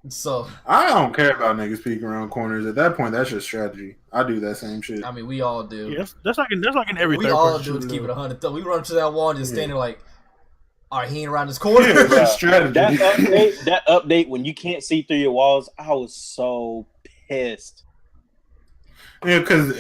So I don't care about niggas peeking around corners. At that point, that's just strategy. I do that same shit. I mean, we all do. Yeah, that's like in every. We all do it to keep it 100. We run to that wall and just stand there like, all right, he ain't around this corner. Yeah, that's strategy. That update when you can't see through your walls, I was so pissed. Yeah, because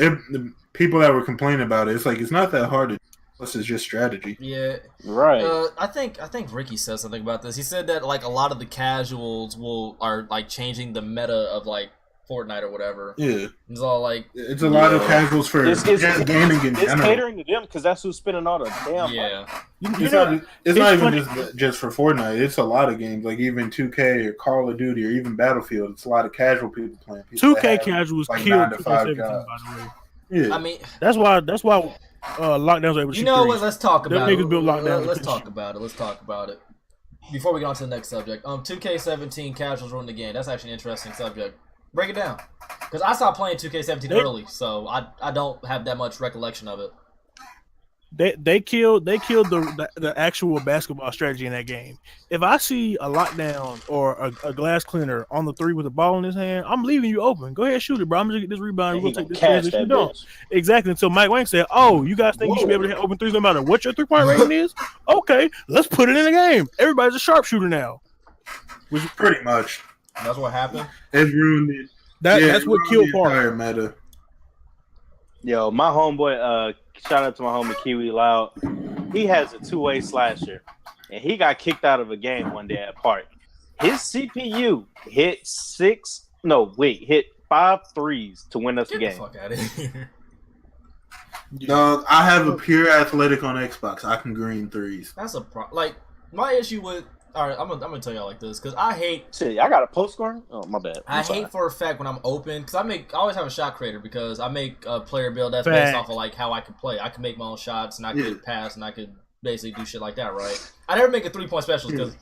people that were complaining about it, it's like it's not that hard to. This is just strategy. Yeah, right. I think Ricky said something about this. He said that like a lot of the casuals are like changing the meta of like Fortnite or whatever. Yeah, it's all like it's a lot of casuals for it's gaming. It's catering to them because that's who's spending all the damn. Yeah, it's not even just for Fortnite. It's a lot of games like even 2K or Call of Duty or even Battlefield. It's a lot of casual people playing. 2K casuals like killed 2K17, by the way. Yeah, I mean that's why. Lockdowns are able to shoot what? Let's talk about it. Niggas built lockdowns. Let's talk about it. Before we get on to the next subject, 2K17 casuals ruin the game. That's actually an interesting subject. Break it down, because I stopped playing 2K17 early, so I don't have that much recollection of it. They killed the actual basketball strategy in that game. If I see a lockdown or a glass cleaner on the 3 with a ball in his hand, I'm leaving you open. Go ahead, shoot it, bro. I'm gonna get this rebound. We'll take this transition. Don't exactly until Mike Wang said, "Oh, you guys think you should be able to hit open threes no matter what your 3-point rating is? Okay, let's put it in the game. Everybody's a sharpshooter now." Pretty much. That's what happened. It ruined it. That's what killed the entire meta. Yo, my homeboy, shout out to my homie Kiwi Loud. He has a two-way slasher, and he got kicked out of a game one day at Park. His CPU hit 5 threes to win us the game. Get the fuck out of here. No, I have a pure athletic on Xbox. I can green threes. That's a problem. Like, my issue with... All right, I'm gonna tell y'all like this, because I hate... Shit, I got a post scoring? Oh, my bad. I hate for a fact when I'm open, because I always have a shot creator, because I make a player build that's based off of like how I can play. I can make my own shots, and I can pass, and I could basically do shit like that, right? I never make a 3-point special, because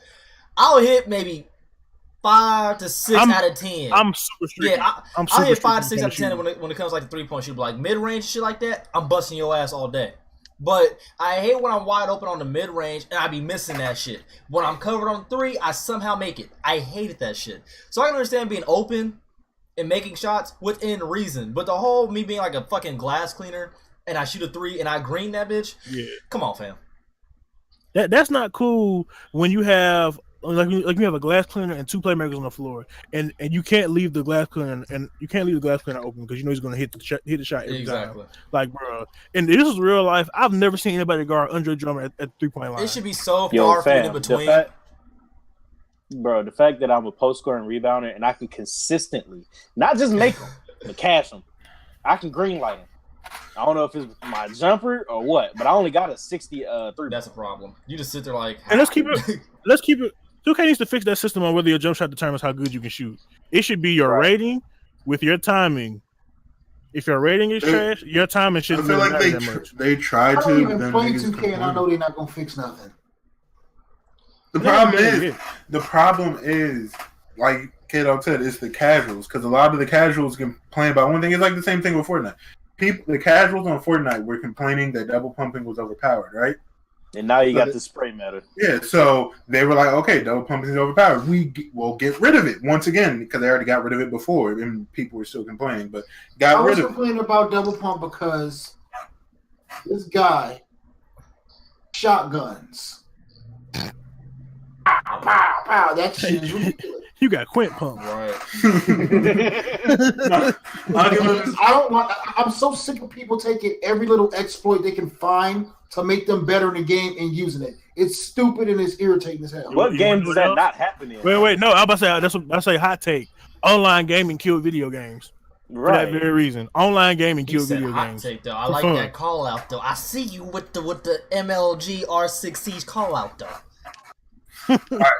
I'll hit maybe 5 to 6 out of 10. I'm super strict. Yeah, I'll hit 5 to 6 out of 10 when it comes like the 3-point shoot. But like mid-range shit like that, I'm busting your ass all day. But I hate when I'm wide open on the mid-range and I be missing that shit. When I'm covered on 3, I somehow make it. I hated that shit. So I can understand being open and making shots within reason. But the whole me being like a fucking glass cleaner and I shoot a 3 and I green that bitch, come on, fam. That's not cool when you have like you have a glass cleaner and 2 playmakers on the floor, and you can't leave the glass cleaner open because you know he's going to hit the shot every time. Like, bro, and this is real life. I've never seen anybody guard Andre Drummond at 3-point line. It should be so far in between. The fact that I'm a post scoring rebounder and I can consistently not just make them, but cash them. I can green light them. I don't know if it's my jumper or what, but I only got a 63. That's a problem. You just sit there like... And let's keep it. 2K needs to fix that system on whether your jump shot determines how good you can shoot. It should be your rating with your timing. If your rating is trash, your timing shouldn't matter that much. They try to. I don't even play 2K and I know they're not going to fix nothing. The problem is, like Kato said, it's the casuals. Because a lot of the casuals complain about one thing. It's like the same thing with Fortnite. The casuals on Fortnite were complaining that double pumping was overpowered, right? And now you got the spray meta. Yeah, so they were like, okay, double pumping is overpowered. We'll get rid of it once again because they already got rid of it before, and people were still complaining, but got rid of it. I was complaining about double pump because this guy shotguns. Pow, pow, pow. That shit is ridiculous. You got Quint pump, right? I'm so sick of people taking every little exploit they can find to make them better in the game and using it. It's stupid and it's irritating as hell. What game does that not happen in? Wait, no, I'm about to say that's what I say. Hot take: online gaming killed video games. Right. For that very reason, online gaming killed video hot games. Take, though. I like that call out though. I see you with the MLG R6 Siege call out though. All right.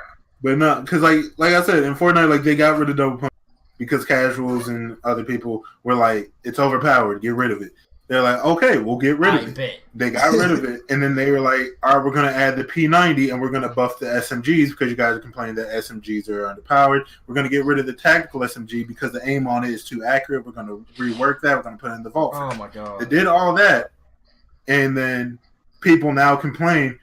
But no, because like I said, in Fortnite, like they got rid of double pump because casuals and other people were like, it's overpowered, get rid of it. They're like, okay, we'll get rid of it. Bet. They got rid of it, and then they were like, all right, we're going to add the P90, and we're going to buff the SMGs because you guys are complaining that SMGs are underpowered. We're going to get rid of the tactical SMG because the aim on it is too accurate. We're going to rework that. We're going to put it in the vault. Oh, my God. They did all that, and then people now complain,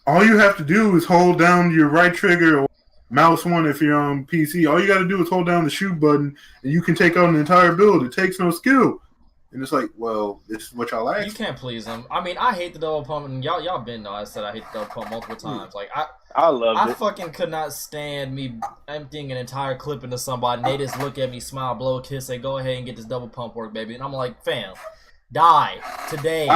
all you have to do is hold down your right trigger or mouse one if you're on PC. All you got to do is hold down the shoot button, and you can take out an entire build. It takes no skill. And it's like, well, this is what y'all like. You can't please them. I mean, I hate the double pump, and y'all been know I said I hate the double pump multiple times. Like I fucking could not stand me emptying an entire clip into somebody, and they just look at me, smile, blow a kiss, say, "Go ahead and get this double pump work, baby." And I'm like, fam, die today.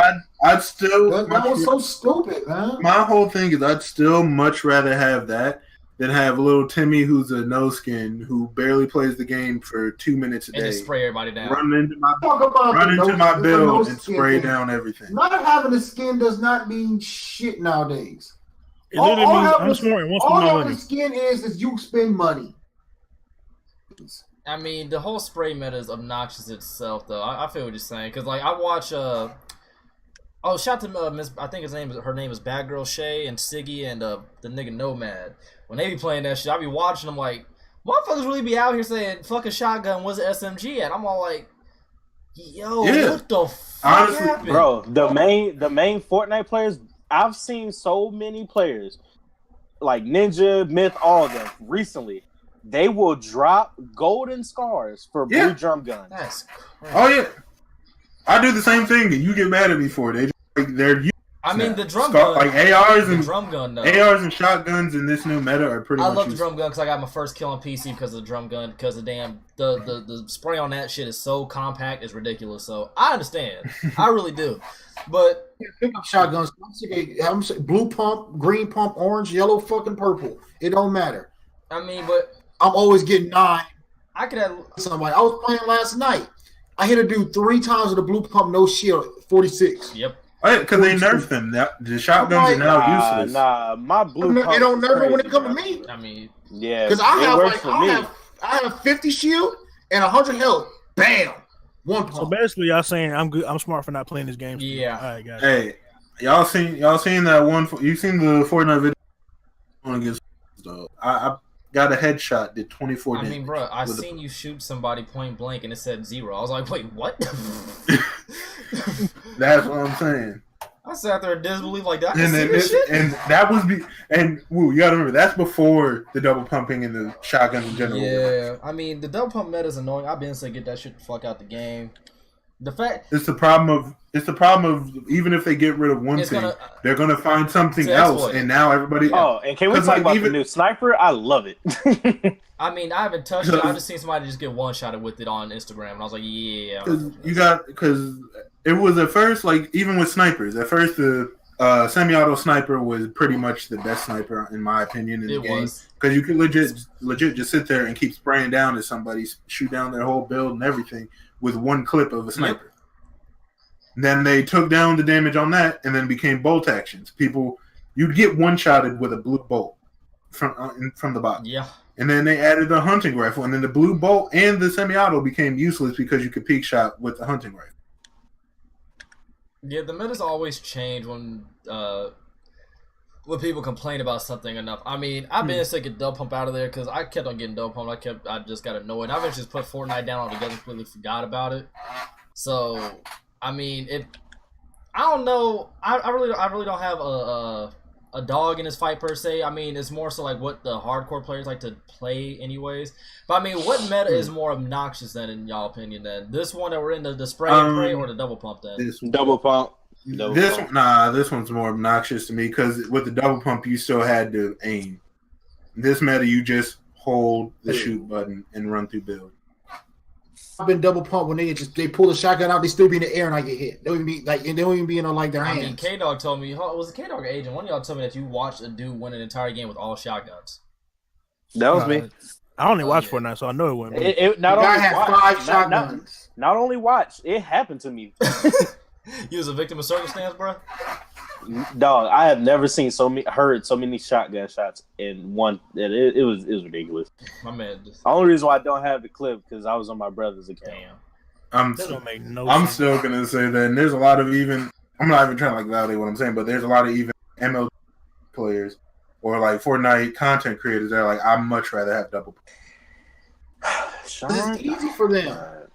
I'd still. That was so stupid, man. My whole thing is, I'd still much rather have that than have a little Timmy who's a no skin who barely plays the game for 2 minutes a day. And just spray everybody down. Run into my build and spray down everything. Not having a skin does not mean shit nowadays. It literally means I'm smart and wants to know money. All having a skin is you spend money. I mean, the whole spray meta is obnoxious itself, though. I feel what you're saying. Because, like, I watch, shout to Miss, I think her name is Bad Girl Shay and Siggy and the nigga Nomad. When they be playing that shit, I be watching them like, motherfuckers really be out here saying, fucking shotgun, where's the SMG at? I'm all like, yo, what the fuck happened? Bro, the main Fortnite players, I've seen so many players, like Ninja, Myth, all of them, recently, they will drop golden scars for blue drum guns. That's crazy. Oh, yeah. I do the same thing, and you get mad at me for it. They're I mean, the drum gun, like ARs and drum gun, though. ARs and shotguns in this new meta are pretty. I much love the drum gun because I got my first kill on PC because of the drum gun. Because the spray on that shit is so compact, it's ridiculous. So I understand, I really do. But pick up shotguns. I'm saying blue pump, green pump, orange, yellow, fucking purple. It don't matter. I mean, but I'm always getting 9. I could have somebody. I was playing last night. I hit a dude 3 times with a blue pump, no shield, 46. Yep. Because they nerfed them. The shotguns are now useless. Nah, my blue pump. It don't nerf it when it come to me. I mean, yeah, because I have 50 shield and 100 health. Bam, 1 pump. So basically, y'all saying I'm good. I'm smart for not playing this game. Yeah. All right, guys. Hey, y'all seen that one? You seen the Fortnite video? Against I got a headshot. Did 24 damage. I mean, bro, I seen you shoot somebody point blank and it said 0. I was like, wait, what? That's what I'm saying. I sat there in disbelief, like that. Shit? And that was you gotta remember that's before the double pumping and the shotguns in general. Yeah, I mean the double pump meta is annoying. I've been saying get that shit the fuck out the game. The fact it's the problem of even if they get rid of one thing, they're gonna find something else, and now everybody. Oh, and can we talk about the new sniper? I love it. I mean, I haven't touched it. I just seen somebody just get one-shotted with it on Instagram, and I was like, yeah. Because it was at first, like, even with snipers, at first the semi-auto sniper was pretty much the best sniper, in my opinion, in the game. Because you could legit just sit there and keep spraying down at somebody, shoot down their whole build and everything with one clip of a sniper. Yep. Then they took down the damage on that, and then became bolt actions. You'd get one-shotted with a blue bolt from the bottom. Yeah. And then they added the hunting rifle, and then the blue bolt and the semi-auto became useless because you could peek shot with the hunting rifle. Yeah, the meta's always change when people complain about something enough. I mean, I've been sick of double pump out of there because I kept on getting double pumped. I just got annoyed. I've just put Fortnite down altogether, completely forgot about it. So, I mean, I don't know. I really don't have a dog in this fight per se. I mean, it's more so like what the hardcore players like to play anyways. But I mean, what meta is more obnoxious than, in y'all opinion, then? This one that we're in, the spray and pray, or the double pump then? Double pump. This one's more obnoxious to me because with the double pump, you still had to aim. This meta, you just hold the shoot button and run through build. I've been double pumped when they pull the shotgun out, they still be in the air and I get hit. They don't even be in like their hands. I mean, K-Dog told me, was it K-Dog or Agent? One of y'all told me that you watched a dude win an entire game with all shotguns. That was me. I only watched Fortnite, so I know it wasn't me. Not only had 5 shotguns. Not only watch, it happened to me. You was a victim of circumstance, bro? Dog, I have never heard so many shotgun shots in one. It was ridiculous. My man. The only reason why I don't have the clip because I was on my brother's account. Damn. I'm still gonna say that. And there's a lot of even. I'm not even trying to validate what I'm saying, but there's a lot of even ML players or like Fortnite content creators that are like, I'd much rather have double. It's easy for them.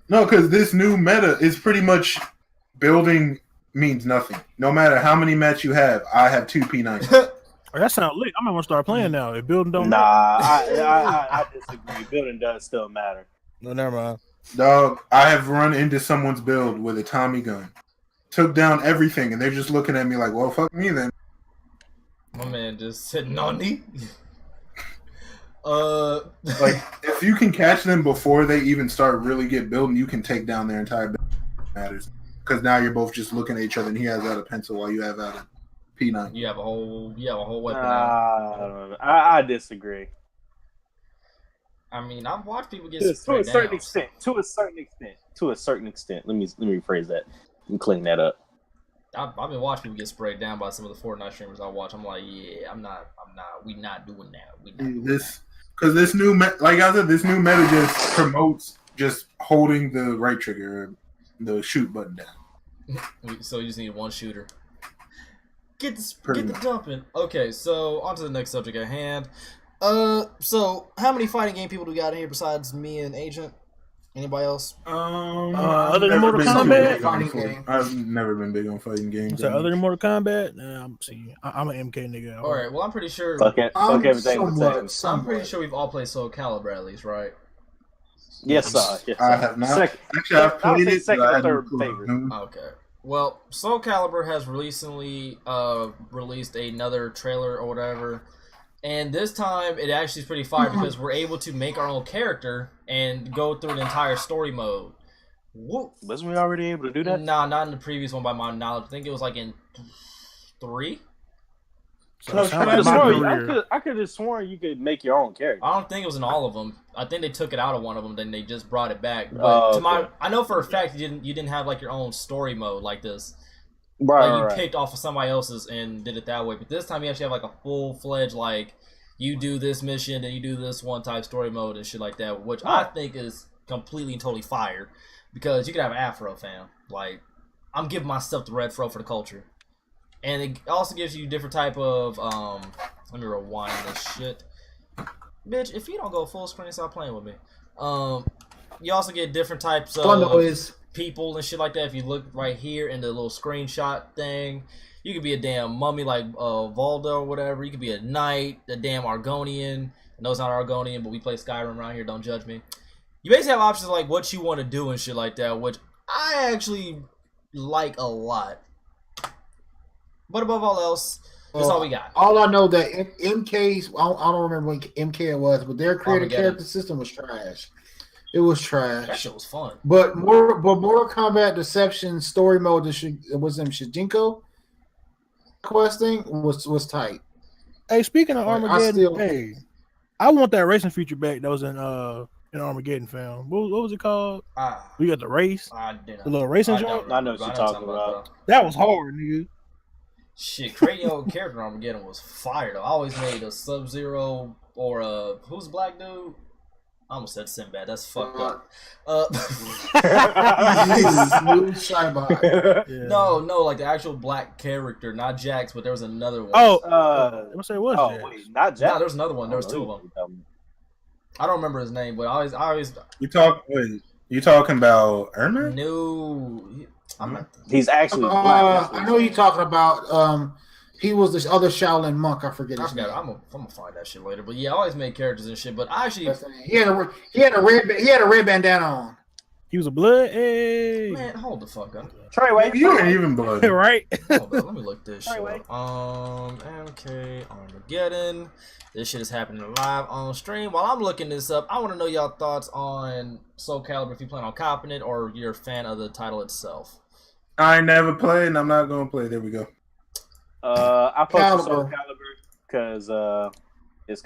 No, because this new meta is pretty much building means nothing. No matter how many mats you have, I have 2 P90s. Oh, that sounds lit. I'm gonna start playing now. If building don't I disagree. Building does still matter. No, never mind. Dog, I have run into someone's build with a Tommy gun. Took down everything, and they're just looking at me like, well, fuck me then. My man just said, Nani? Like, if you can catch them before they even start really get building, you can take down their entire build. Matters. Because now you're both just looking at each other, and he has out a pencil while you have out a P9. You have a whole weapon. I disagree. I mean, I've watched people get to a certain extent. To a certain extent. Let me rephrase that and clean that up. I've been watching people get sprayed down by some of the Fortnite streamers I watch. I'm like, yeah, we not doing that. Because this new like I said, this new meta just promotes just holding the right trigger, the shoot button down. So you just need one shooter. Get the dumping. Okay, so on to the next subject at hand. So how many fighting game people do we got in here besides me and Agent? Anybody else? Other than Mortal Kombat? I've never been big on fighting games. So other than Mortal Kombat? Nah, I'm an MK nigga. All right, well, I'm pretty sure. Fuck everything. I'm pretty sure we've all played Soul Calibur at least, right? Yes, sir. Yes, I have not. Actually, I've played it. Second or third favorite. Okay. Well, Soul Calibur has recently released another trailer or whatever, and this time it actually is pretty fire because we're able to make our own character and go through an entire story mode. Whoop. Wasn't we already able to do that? Nah, not in the previous one by my knowledge. I think it was like in 3. So it sounds I like my career. could have sworn you could make your own character. I don't think it was in all of them. I think they took it out of one of them, then they just brought it back. But I know for a fact you didn't have like your own story mode like this. Right, like you picked off of somebody else's and did it that way. But this time you actually have like a full-fledged like you do this mission and you do this one type story mode and shit like that, which I think is completely and totally fire. Because you can have an afro, fam. Like, I'm giving myself the red fro for the culture. And it also gives you different type of, let me rewind this shit. Bitch, if you don't go full screen, stop playing with me. You also get different types of people and shit like that. If you look right here in the little screenshot thing, you could be a damn mummy like Voldo or whatever. You could be a knight, a damn Argonian. No, it's not Argonian, but we play Skyrim around here. Don't judge me. You basically have options like what you want to do and shit like that, which I actually like a lot. But above all else, that's all we got. All I know that MK's, I don't remember what MK it was, but their creative character system was trash. It was trash. That shit was fun. But Mortal Kombat Deception story mode that was in Shijinko questing was tight. Hey, speaking of Armageddon, I want that racing feature back that was in Armageddon, fam. What was it called? We got the race. The little racing joint. I know what you're talking about. That was hard, nigga. Shit, creating your character in Armageddon was fire though. I always made a Sub-Zero or who's the black dude? I almost said Sinbad. That's fucked up. No, like the actual black character, not Jax, but there was another one. I'm gonna say what? Wait, not Jax. No, there's another one. There was 2 of them. I don't remember his name, but I always. You talking about Ermac? No, he's actually black. I know you're talking about. He was this other Shaolin monk. I forget his name. I'm gonna find that shit later. But yeah, I always made characters and shit. But I actually he had a red bandana on. He was a blood. Hey. Man, hold the fuck up. Treyway, you ain't even blood, right? Hold on, let me look this shit up. MK Armageddon. This shit is happening live on stream. While I'm looking this up, I want to know y'all thoughts on Soul Calibur. If you plan on copping it or you're a fan of the title itself. I never played, and I'm not gonna play. There we go. I put Soul Calibur because it's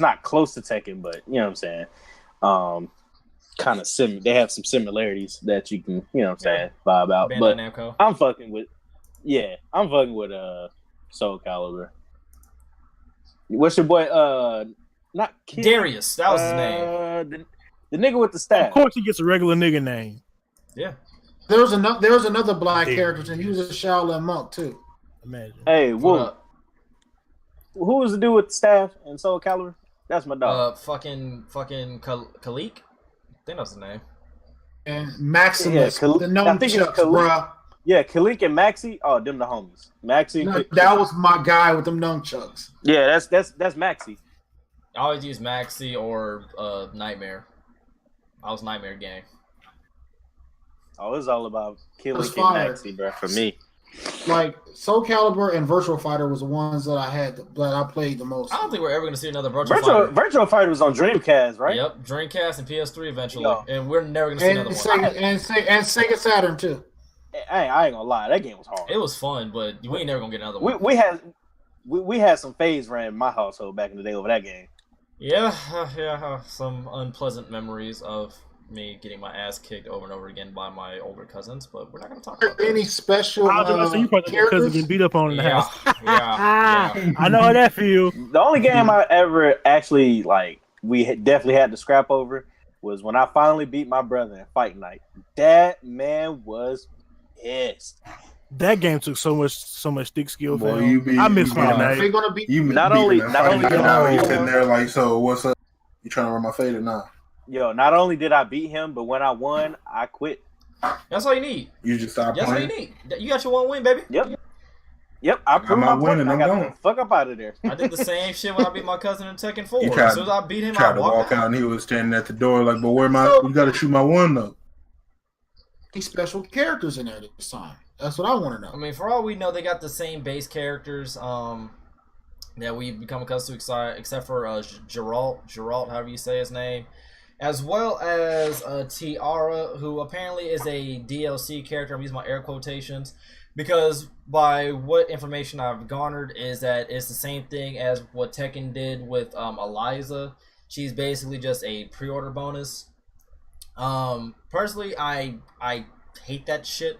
not close to Tekken, but you know what I'm saying. They have some similarities that you can, you know what I'm saying, vibe out. Bandai but Namco. I'm fucking with Soul Calibur. What's your boy? Not Kid. Darius. That was his name. The nigga with the staff. Of course, he gets a regular nigga name. Yeah. There was another black character, and he was a Shaolin monk too. Imagine. Hey, who was the dude with the staff in Soul Calibur? That's my dog. Fucking Khalik. I think that's the name. And Maximus, the nunchucks, bruh. Yeah, Khalik and Maxi. Oh, them the homies. Maxi. No, that was my guy with them nunchucks. Yeah, that's Maxi. I always use Maxi or Nightmare. I was Nightmare gang. Oh, it's all about Khalik and Maxi, bro. For me. Like Soul Calibur and Virtual Fighter was the ones that I played the most. I don't think we're ever gonna see another Virtual Fighter. Virtual Fighter was on Dreamcast, right? Yep, Dreamcast and PS3 eventually, and we're never gonna see another one. And Sega Saturn too. I ain't gonna lie, that game was hard. It was fun, but we ain't never gonna get another one. We had some phase ran in my household back in the day over that game. Yeah, some unpleasant memories of me getting my ass kicked over and over again by my older cousins, but we're not going to talk about that. Any special you probably cousin getting beat up on in the house. Yeah. I know how that feels. The only game I ever actually definitely had to scrap over was when I finally beat my brother in Fight Night. That man was pissed. That game took so much thick skill. Boy, I miss Fight Night. Not only you sitting there like, so what's up? You trying to run my fade or not? Yo, not only did I beat him, but when I won, I quit. That's all you need. You just stopped playing? That's all you need. You got your one win, baby. Yep. I proved my point. I got the fuck up out of there. I did the same shit when I beat my cousin in Tekken 4. As soon as I beat him, I tried to walk out and he was standing at the door like, but where my... You got to shoot my one, though. special characters in there this time? That's what I want to know. I mean, for all we know, they got the same base characters that we've become accustomed to, except for Geralt, however you say his name, as well as Tiara, who apparently is a DLC character. I'm using my air quotations because by what information I've garnered is that it's the same thing as what Tekken did with Eliza. She's basically just a pre-order bonus. Personally, I hate that shit.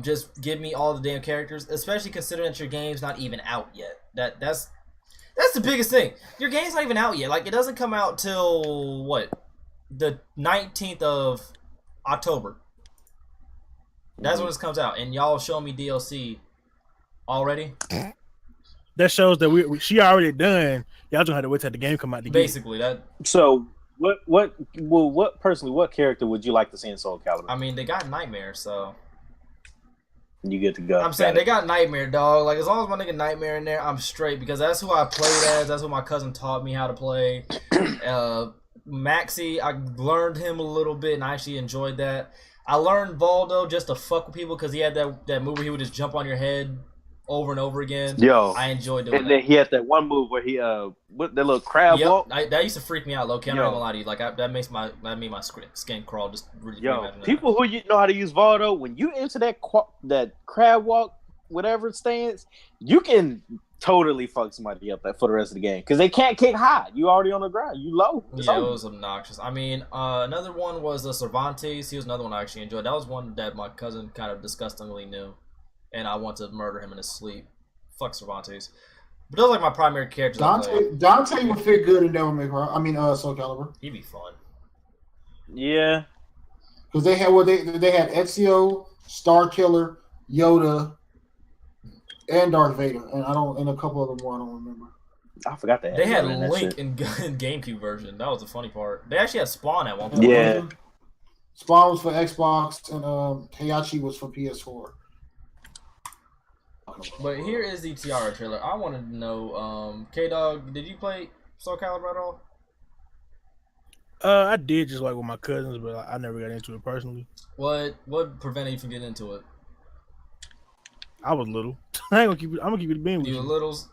Just give me all the damn characters, especially considering that your game's not even out yet. That's the biggest thing. Your game's not even out yet. Like, it doesn't come out till what? The 19th of October. That's when this comes out, and y'all show me DLC already. That shows that she already done. Y'all don't have to wait till the game come out. Basically, that. So what character would you like to see in Soul Calibur? I mean, they got Nightmare, so you get to go. I'm saying they got Nightmare, dog. Like, as long as my nigga Nightmare in there, I'm straight, because that's who I played as. That's who my cousin taught me how to play. Maxie, I learned him a little bit, and I actually enjoyed that. I learned Voldo just to fuck with people because he had that move where he would just jump on your head over and over again. Yo, I enjoyed doing and that. then he had that one move where he with that little crab walk. That used to freak me out, low-key. I'm not gonna lie to you. Like, that made my skin crawl. Just really. People who know how to use Voldo, when you enter that crab walk, whatever stance, you can totally fuck somebody up for the rest of the game because they can't kick high. You already on the ground. You low. It was obnoxious. I mean, another one was Cervantes. He was another one I actually enjoyed. That was one that my cousin kind of disgustingly knew, and I want to murder him in his sleep. Fuck Cervantes. But those are like my primary characters. Dante would fit good in Devil May Cry. I mean, Soul Calibur. He'd be fun. Yeah. Because they had they had Ezio, Star Killer, Yoda, and Darth Vader, and a couple other more I don't remember. I forgot that. They had Link in GameCube version. That was the funny part. They actually had Spawn at one point. Yeah. Spawn was for Xbox, and Heihachi was for PS4. But here is the Tiara trailer. I wanted to know, K-Dog, did you play Soul Calibur at all? I did, just like with my cousins, but I never got into it personally. What prevented you from getting into it? I was little. I'm gonna keep it being with you. You were littles?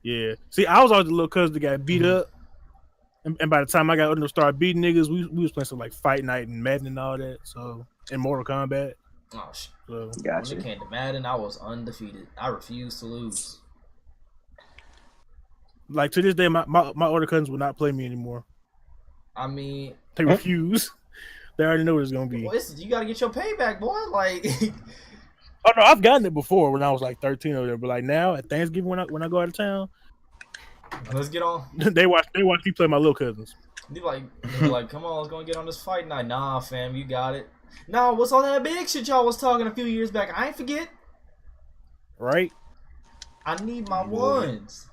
Yeah. See, I was always the little cousin that got beat up. And by the time I got older and started beating niggas, we was playing some like Fight Night and Madden and all that. So, and Mortal Kombat. Oh, shit. So, gotcha. When it came to Madden, I was undefeated. I refused to lose. Like, to this day, my older cousins will not play me anymore. I mean... They refuse. They already know what it's going to be. Well, you got to get your payback, boy. Like... Oh, no, I've gotten it before when I was like 13 over there. But like now, at Thanksgiving when I go out of town... Let's get on. They watch me play my little cousins. They're like, come on, let's go and get on this Fight Night. Nah, fam, you got it. No, what's all that big shit y'all was talking a few years back? I ain't forget. Right? I need my ones.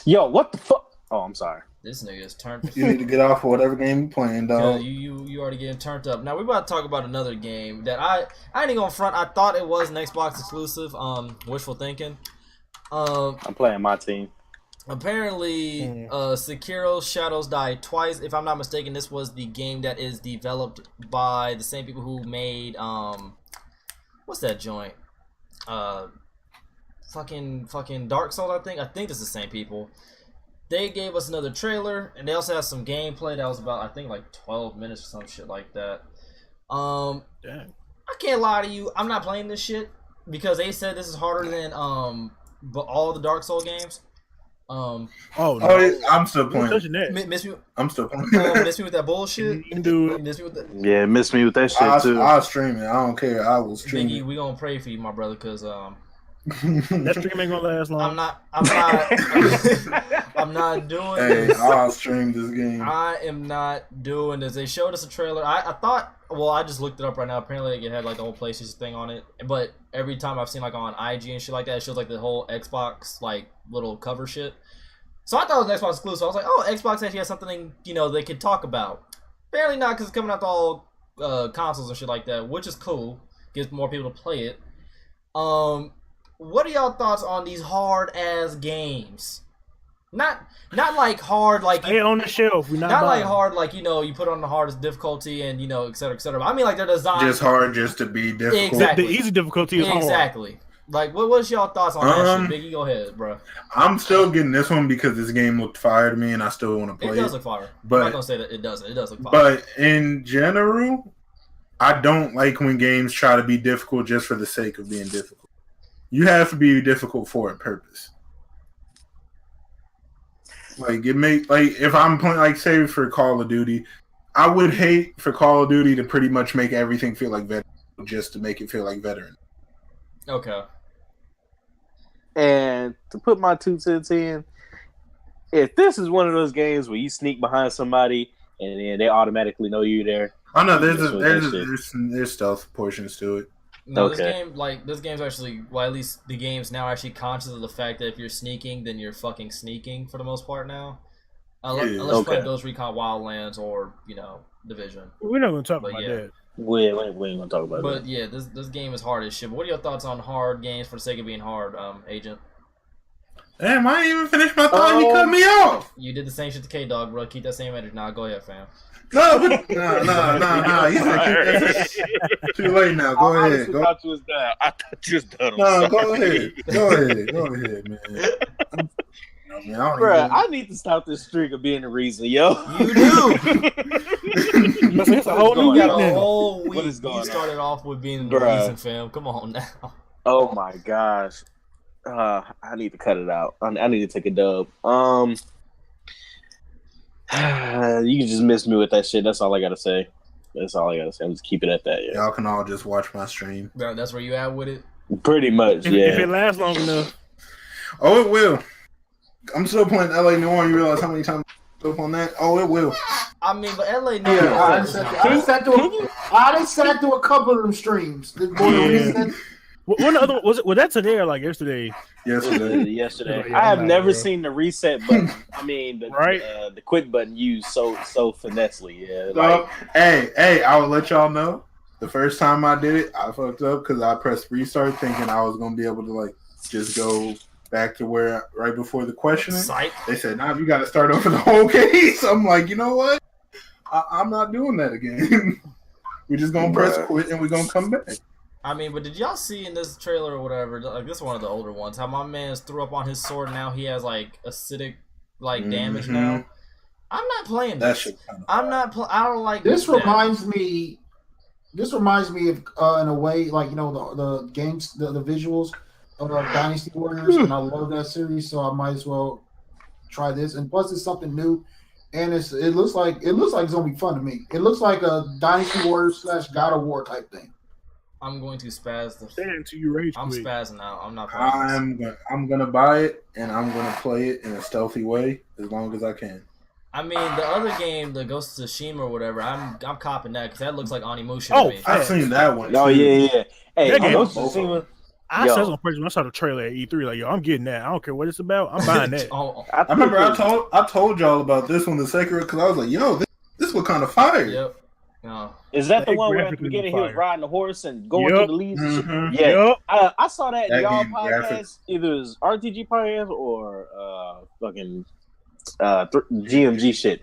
Yo, what the fuck? Oh, I'm sorry. This nigga is turned. You need to get off for whatever game you playing, dog. You already getting turned up. Now we're about to talk about another game that I ain't gonna front. I thought it was an Xbox exclusive. Wishful thinking. I'm playing my team. Apparently, Sekiro Shadows Die Twice. If I'm not mistaken, this was the game that is developed by the same people who made what's that joint? Fucking Dark Souls. I think it's the same people. They gave us another trailer, and they also had some gameplay that was about, I think, like 12 minutes or some shit like that. Damn. I can't lie to you. I'm not playing this shit because they said this is harder than but all the Dark Souls games. No. I'm still playing. Miss me. I'm still playing. Miss me with that bullshit. You can do it. Miss me with that. Yeah, miss me with that shit too. I'll stream it. I don't care. I will stream Biggie, it. we gonna pray for you, my brother, because That stream ain't gonna last long. I'm not I'm not doing Hey, this. I'll stream this game. I am not doing this. They showed us a trailer. I thought, well, I just looked it up right now. Apparently, it had like the whole PlayStation thing on it. But every time I've seen like on IG and shit like that, it shows like the whole Xbox like little cover shit. So I thought it was Xbox exclusive. I was like, oh, Xbox actually has something they could talk about. Apparently not, because it's coming out to all consoles and shit like that, which is cool. Gives more people to play it. What are y'all thoughts on these hard ass games? Not like hard like Stay on the shelf. We're not like hard like you put on the hardest difficulty and et cetera, et cetera. I mean like they're designed just hard just to be difficult. Exactly. The easy difficulty is hard. Exactly. Like what's y'all thoughts on that shit? Biggie, go ahead, bro. I'm still getting this one because this game looked fire to me and I still want to play it. It does look fire. But I'm not gonna say that it doesn't. It does look fire. But in general, I don't like when games try to be difficult just for the sake of being difficult. You have to be difficult for a purpose. Like if I'm playing like say for Call of Duty, I would hate for Call of Duty to pretty much make everything feel like veteran just to make it feel like veteran. Okay. And to put my 2 cents in, if this is one of those games where you sneak behind somebody and then they automatically know you're there. Oh no, there's stealth portions to it. No, okay. this game's actually, well, at least the game's now actually conscious of the fact that if you're sneaking, then you're fucking sneaking for the most part now. Unless you play Ghost Recon Wildlands or, Division. We're not going to talk about that. We ain't going to talk about that. But yeah, this game is hard as shit. But what are your thoughts on hard games for the sake of being hard, Agent? Damn, I ain't even finished my thought. He cut me off. You did the same shit to K-Dog, bro. Keep that same energy. Nah, go ahead, fam. No. You said too late now. Go ahead. I thought you was done. No, go ahead, man. Bruh, I need to stop this streak of being the reason, yo. You do. It's a whole new week. What is going on? You started off with being the reason, fam. Come on now. Oh my gosh. I need to cut it out. I need to take a dub. You can just miss me with that shit. That's all I gotta say. I'm just keep it at that. Yeah. Y'all can all just watch my stream. Bro, that's where you at with it? Pretty much, If it lasts long enough. Oh, it will. I'm still playing LA Noire. You realize how many times I'm up on that? Oh, it will. I mean, but LA Noire. Yeah, I done sat through a couple of them streams. What the other was it? Was that today or like yesterday? Yesterday. I have never seen the reset button. I mean, the quit button used so finessely. Yeah. Hey, I will let y'all know. The first time I did it, I fucked up because I pressed restart thinking I was gonna be able to just go back to where right before the questioning. They said, "Nah, you got to start over the whole case." I'm like, you know what? I'm not doing that again. We're just gonna press quit and we're gonna come back. I mean, but did y'all see in this trailer or whatever, like this is one of the older ones, how my man's threw up on his sword and now he has acidic damage now? I'm not playing this. I don't like this. Reminds me of in a way the games, the visuals of Dynasty Warriors, and I love that series, so I might as well try this. And plus, it's something new, and it looks like it's gonna be fun to me. It looks like a Dynasty Warriors / God of War type thing. I'm going to spaz I'm spazzing out. I'm not playing this. I'm gonna buy it and I'm gonna play it in a stealthy way as long as I can. I mean, the other game, the Ghost of Tsushima or whatever, I'm copping that because that looks like Onimusha to me. I've seen that one. Oh yeah. Hey, that game Ghost of Tsushima. I said on purpose when I saw the trailer at E3, like, yo, I'm getting that. I don't care what it's about. I'm buying that. I remember I told y'all about this one, the Sekiro, because I was like, yo, this was kind of fire. Yep. No. Is that the one where at the beginning he was riding the horse and going through the leaves? Mm-hmm. Yeah. I saw that in y'all podcast. Either it was RTG podcast or fucking GMG shit.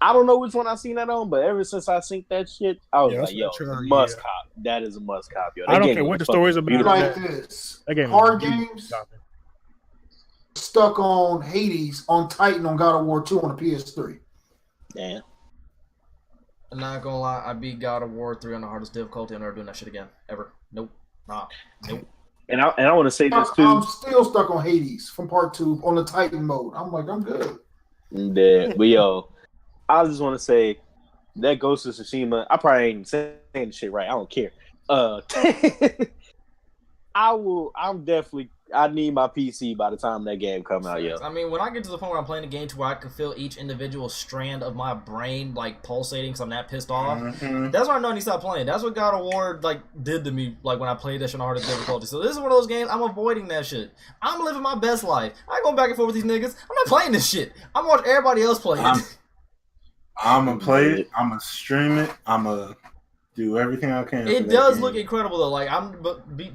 I don't know which one I seen that on, but ever since I synced that shit, I was like, yo, must cop. That is a must cop, yo. I don't care what the story's about. Like this. Hard games stuck on Hades on Titan on God of War 2 on the PS3. Damn. I'm not gonna lie, I beat God of War 3 on the hardest difficulty. I'm never doing that shit again. Ever. Nope. Nope. And I want to say this too. I'm still stuck on Hades from part 2 on the Titan mode. I'm like, I'm good. Yeah, but yo, I just want to say that Ghost of Tsushima. I probably ain't saying the shit right. I don't care. I need my PC by the time that game come out, yo. I mean, when I get to the point where I'm playing a game to where I can feel each individual strand of my brain pulsating because I'm that pissed off, that's when I know I need to stop playing. That's what God of War did to me when I played that shit on hardest difficulty. So this is one of those games I'm avoiding that shit. I'm living my best life. I ain't going back and forth with these niggas. I'm not playing this shit. I'm gonna watch everybody else play it. I'm gonna play it. I'm gonna stream it. I'm gonna do everything I can. It does look incredible though. Like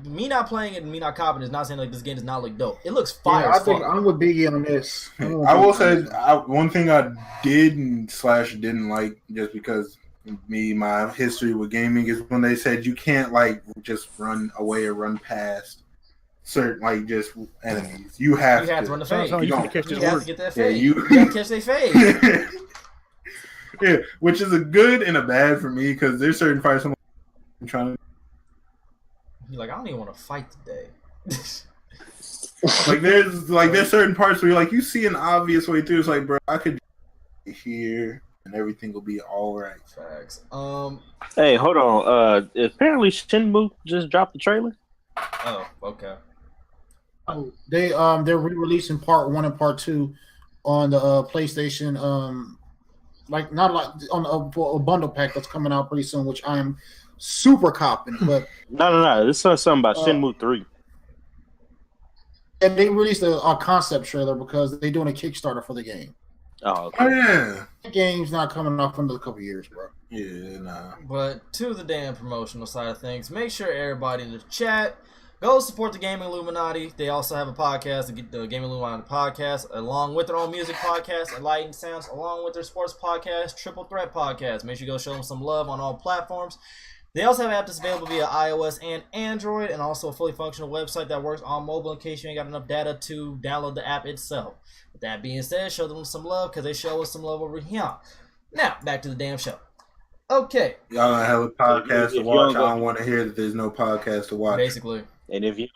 me not playing it and me not copying is not saying like this game does not look dope. It looks fire. I think I'm with Biggie on this. I will say one thing I didn't like just because my history with gaming is when they said you can't like just run away or run past certain like just enemies. You have to run the fade. You have to catch to get that fade. Yeah, you gotta catch their fade. Yeah, which is a good and a bad for me because there's certain fights I'm trying to. You're like, I don't even want to fight today. there's certain parts where you're like, you see an obvious way through. It's like, bro, I could here and everything will be all right. Facts. Hey, hold on. Apparently Shenmue just dropped the trailer. Oh, okay. Oh, they're re-releasing part 1 and part 2 on the PlayStation. Not like on a bundle pack that's coming out pretty soon, which I am super copping. But no. This is something about Shenmue 3. And they released a concept trailer because they're doing a Kickstarter for the game. Oh, okay. Oh yeah. The game's not coming off for another couple of years, bro. Yeah, nah. But to the damn promotional side of things, make sure everybody in the chat go support the Gaming Illuminati. They also have a podcast, the Gaming Illuminati podcast, along with their own music podcast, Enlightened Sounds, along with their sports podcast, Triple Threat podcast. Make sure you go show them some love on all platforms. They also have an app that's available via iOS and Android, and also a fully functional website that works on mobile in case you ain't got enough data to download the app itself. With that being said, show them some love because they show us some love over here. Now, back to the damn show. Okay. Y'all don't have a podcast to watch. I don't want to hear that there's no podcast to watch. Basically. And if you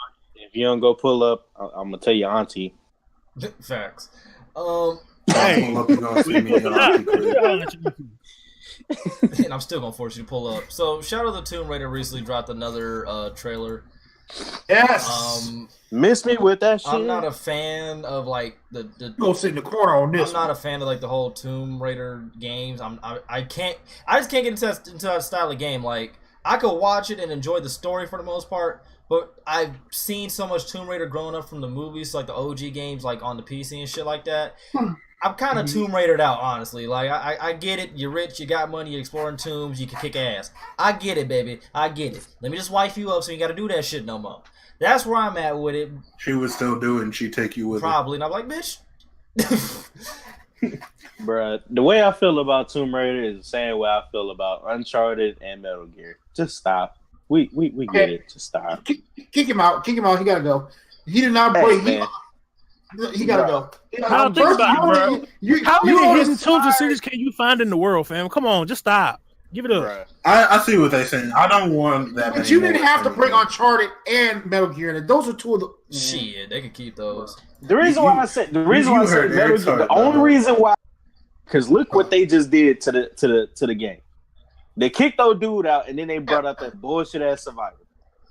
don't go pull up, I'm gonna tell your auntie. Facts. Hey. Pull up, you're gonna see me in auntie. And I'm still gonna force you to pull up. So, Shadow of the Tomb Raider recently dropped another trailer. Yes. Miss me with that shit. I'm not a fan of like the Go sit in the corner on this. I'm not a fan of like the whole Tomb Raider games. I just can't get into that style of game. Like I could watch it and enjoy the story for the most part, but I've seen so much Tomb Raider growing up from the movies, like the OG games, like on the PC and shit like that. I'm kind of Tomb Raidered out, honestly. Like, I get it. You're rich. You got money. You're exploring tombs. You can kick ass. I get it, baby. I get it. Let me just wife you up so you got to do that shit no more. That's where I'm at with it. She would still do it and she'd take you with Probably. And I'm like, bitch. Bruh, the way I feel about Tomb Raider is the same way I feel about Uncharted and Metal Gear. Just stop. We get it. Just stop. Kick him out. Kick him out. He got to go. He did not break. He gotta go. How many hidden tombs and cities can you find in the world, fam? Come on, just stop. Give it up. I see what they're saying. I don't want that. But you didn't have to bring Uncharted and Metal Gear in it. Those are two of the shit. They could keep those. The reason why I said Metal Gear, the only reason why, because look what they just did to the game. They kicked those dude out, and then they brought up that bullshit ass Survivor.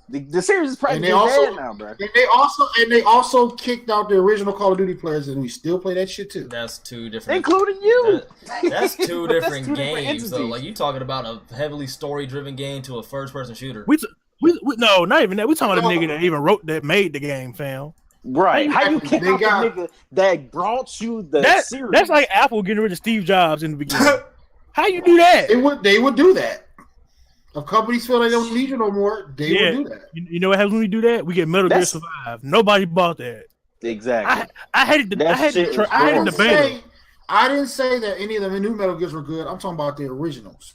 The series is practically dead now, bro. And they also kicked out the original Call of Duty players, and we still play that shit too. That's two different, including you. That's two different games, though. Like you talking about a heavily story-driven game to a first-person shooter. No, not even that. We talking about a nigga that even made the game, fam. Right? How you kick out the nigga that brought you the series? That's like Apple getting rid of Steve Jobs in the beginning. How you do that? They would do that. If companies feel they don't need you no more, they will do that. You know what happens when we do that? We get Metal Gear Survive. Nobody bought that. Exactly. I hated the beta. I didn't say that any of the new Metal Gears were good. I'm talking about the originals.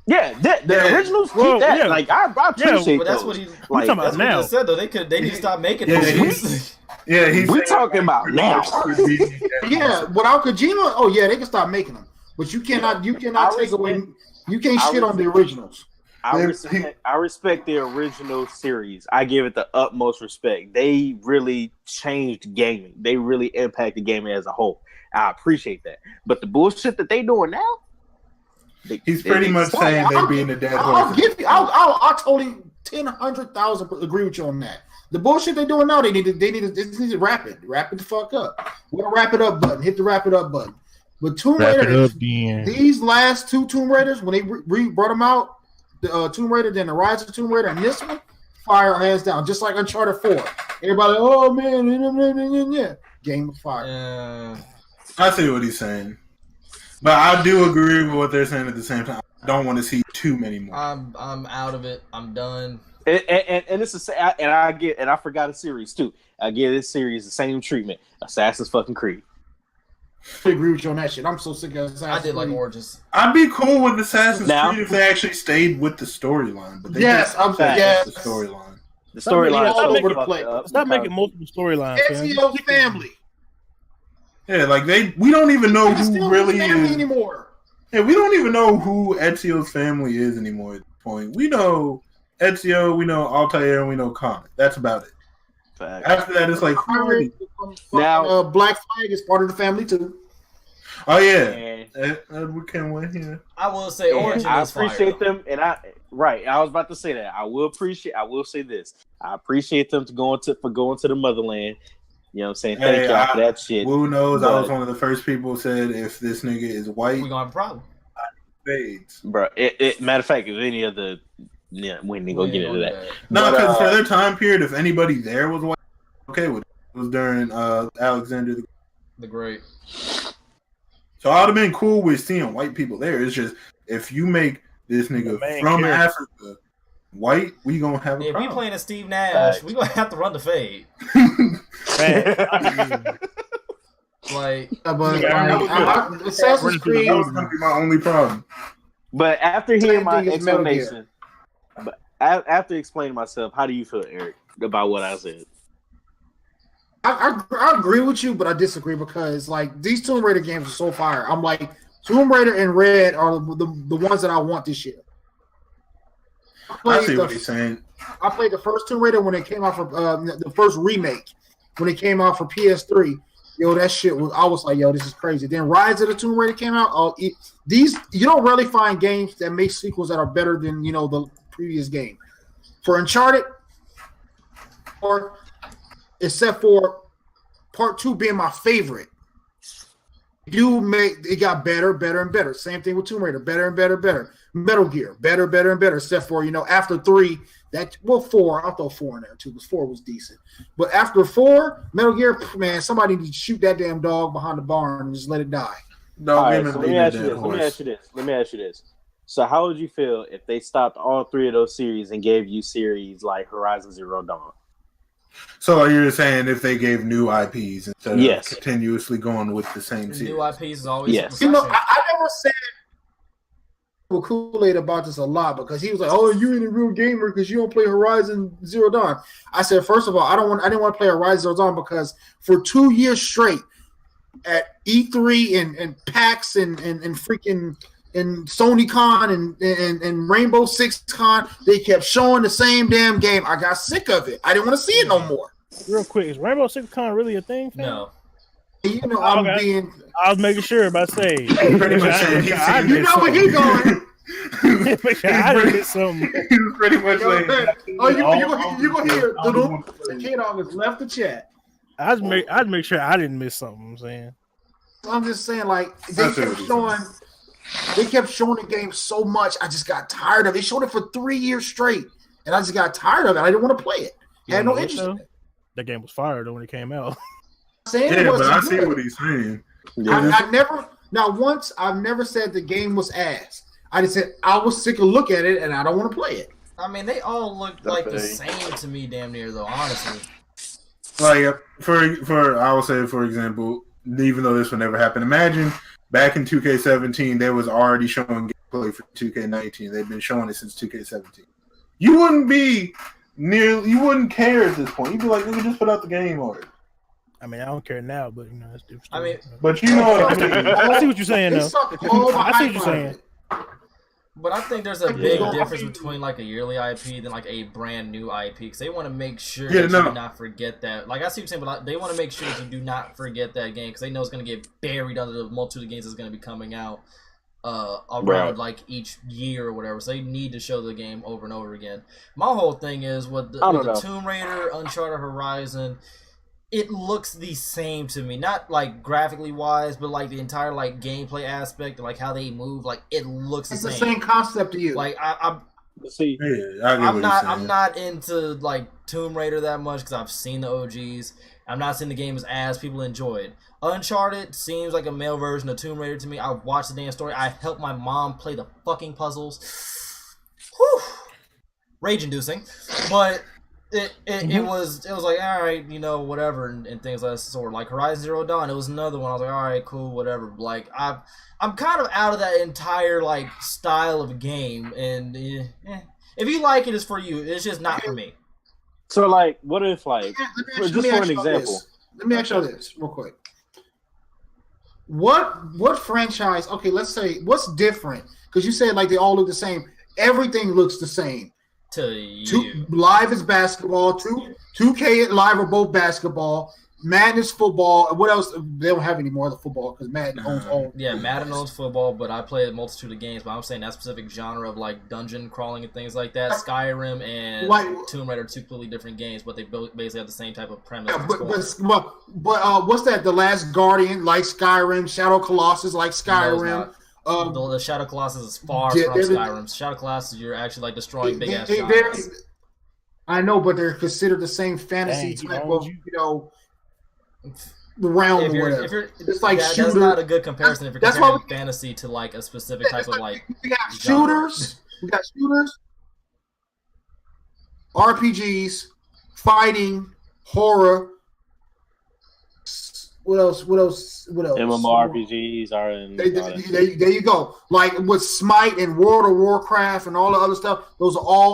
Yeah, the originals keep that. Yeah. Like I appreciate but that's those. what he. Like, talking about now. What he said though. They need to stop making those. We talking about now. Yeah, without Kojima, oh yeah, they can stop making them. But you cannot take away. You can't shit on the originals. I respect the original series. I give it the utmost respect. They really changed gaming. They really impacted gaming as a whole. I appreciate that. But the bullshit that they doing now, he's pretty much saying they're being the dead horse. I'll totally 100,000 agree with you on that. The bullshit they're doing now, they need to wrap it the fuck up. We'll wrap it up button. Hit the wrap it up button. But Tomb Raider, these last two Tomb Raiders, when they brought them out, the Tomb Raider, then the Rise of Tomb Raider, and this one, fire hands down, just like Uncharted 4. Everybody, oh man, yeah, game of fire. I see what he's saying, but I do agree with what they're saying at the same time. don't want to see too many more. I'm out of it. I'm done. And it's I forgot a series too. I give this series the same treatment. Assassin's fucking Creed. I agree with you on that shit. I'm so sick of Assassin's Creed. I did like Origins. I'd be cool with Assassin's Creed if they actually stayed with the storyline. But they I'm saying the storyline. The storyline all over the place. Stop making multiple storylines. Ezio's family. Yeah, like we don't even know who really is anymore. Yeah, we don't even know who Ezio's family is anymore at this point. We know Ezio, we know Altair, and we know Connor. That's about it. Fact. After that, it's like now Black Flag is part of the family too. Oh yeah, Edward Kenway. Yeah, I will say Origins. I appreciate them, and I was about to say that. I will say this. I appreciate them going to the motherland. You know what I'm saying? Thank y'all for that shit. Who knows? I was one of the first people who said if this nigga is white, we gonna have a problem. Fades. Bro, matter of fact, if any of the we ain't gonna get into that. No, because for their time period, if anybody there was white, okay with it. It was during Alexander the Great. So I'd have been cool with seeing white people there. It's just if you make this nigga from Africa white, we gonna have a problem. If we playing as Steve Nash, we gonna have to run the fade. Assassin's Creed that was gonna be my only problem. But after hearing my explanation, after explaining myself, how do you feel, Eric, about what I said? I agree with you, but I disagree because like these Tomb Raider games are so fire. I'm like Tomb Raider and Red are the ones that I want this year. I see what he's saying. I played the first Tomb Raider when it came out for the first remake when it came out for PS3. Yo, that shit was. I was like, yo, this is crazy. Then Rise of the Tomb Raider came out. These you don't really find games that make sequels that are better than the previous game. For Uncharted, or except for Part 2 being my favorite, it got better, and better. Same thing with Tomb Raider, better and better. Metal Gear, better and better. Except for after 3, 4. I'll throw 4 in there too because 4 was decent. But after 4, Metal Gear, man, somebody needs to shoot that damn dog behind the barn and just let it die. Let me ask you this. So how would you feel if they stopped all 3 of those series and gave you series like Horizon Zero Dawn? So you're saying if they gave new IPs instead of continuously going with the same series? New IPs is always I never said Kool-Aid about this a lot because he was like, "Oh, you ain't a real gamer because you don't play Horizon Zero Dawn." I said, first of all, I didn't want to play Horizon Zero Dawn because for 2 years straight at E3 and PAX and freaking and Sony Con and Rainbow Six Con, they kept showing the same damn game. I got sick of it. I didn't want to see it no more. Real quick, is Rainbow Six Con really a thing? Fam? No. I was making sure about saying. Pretty much saying you know where he going. I didn't miss something. He was pretty much saying. Oh, you gonna hear the K-Dog has left the chat. I'd make sure I didn't miss something. I'm saying. I'm just saying, like they kept showing the game so much. I just got tired of it. They showed it for 3 years straight, and I just got tired of it. I didn't want to play it. I had no interest in it. That game was fire though when it came out. But I see what he's saying. I've never said the game was ass. I just said I was sick of looking at it, and I don't want to play it. I mean, they all look like the same to me, damn near though. Honestly, like for I will say, for example, even though this would never happen, imagine. Back in 2K17, they was already showing gameplay for 2K19. They've been showing it since 2K17. You wouldn't care at this point. You'd be like, nigga, just put out the game already. I mean, I don't care now, but that's different. I mean, but you know what I'm saying. I see what you're saying, though. I see what you're saying. But I think there's a big difference between like a yearly IP than like a brand new IP because they want to make sure that you do not forget that. Like I see what you're saying, but they want to make sure that you do not forget that game because they know it's going to get buried under the multitude of games that's going to be coming out around like each year or whatever. So they need to show the game over and over again. My whole thing is with the Tomb Raider, Uncharted, Horizon. It looks the same to me, not like graphically wise, but like the entire like gameplay aspect, like how they move, like it looks the same. It's the same concept to you. Like See, yeah, I'm not into like Tomb Raider that much because I've seen the OGs. I'm not seeing the games as people enjoy it. Uncharted seems like a male version of Tomb Raider to me. I watched the damn story. I helped my mom play the fucking puzzles. Whew. Rage-inducing, but it was like, all right, you know, whatever, and things like that sort. Like Horizon Zero Dawn, it was another one. I was like, all right, cool, whatever. Like I'm kind of out of that entire like style of game, and if you like it, it's for you. It's just not for me. So like, what if like, just for an example? Let me ask you this real quick. What franchise? Okay, let's say what's different because you said like they all look the same. Everything looks the same. To you. Live is basketball. 2K Live are both basketball. Madden is football. What else? They don't have any more of the football because Madden owns all. Yeah, Madden owns football, but I play a multitude of games. But I'm saying that specific genre of like dungeon crawling and things like that. Skyrim and Tomb Raider are two completely different games, but they basically have the same type of premise. Yeah, but what's that? The Last Guardian, like Skyrim. Shadow Colossus, like Skyrim. The Shadow Colossus is far from Skyrim. Shadow Colossus, you're actually like destroying big ass giants. I know, but they're considered the same fantasy type of, you know, the realm or whatever. It's like shooter. That's not a good comparison if you're comparing fantasy to like a specific type of like. We got shooters. We got shooters, RPGs, fighting, horror. What else? MMORPGs are in. There you go. Like with Smite and World of Warcraft and all the other stuff.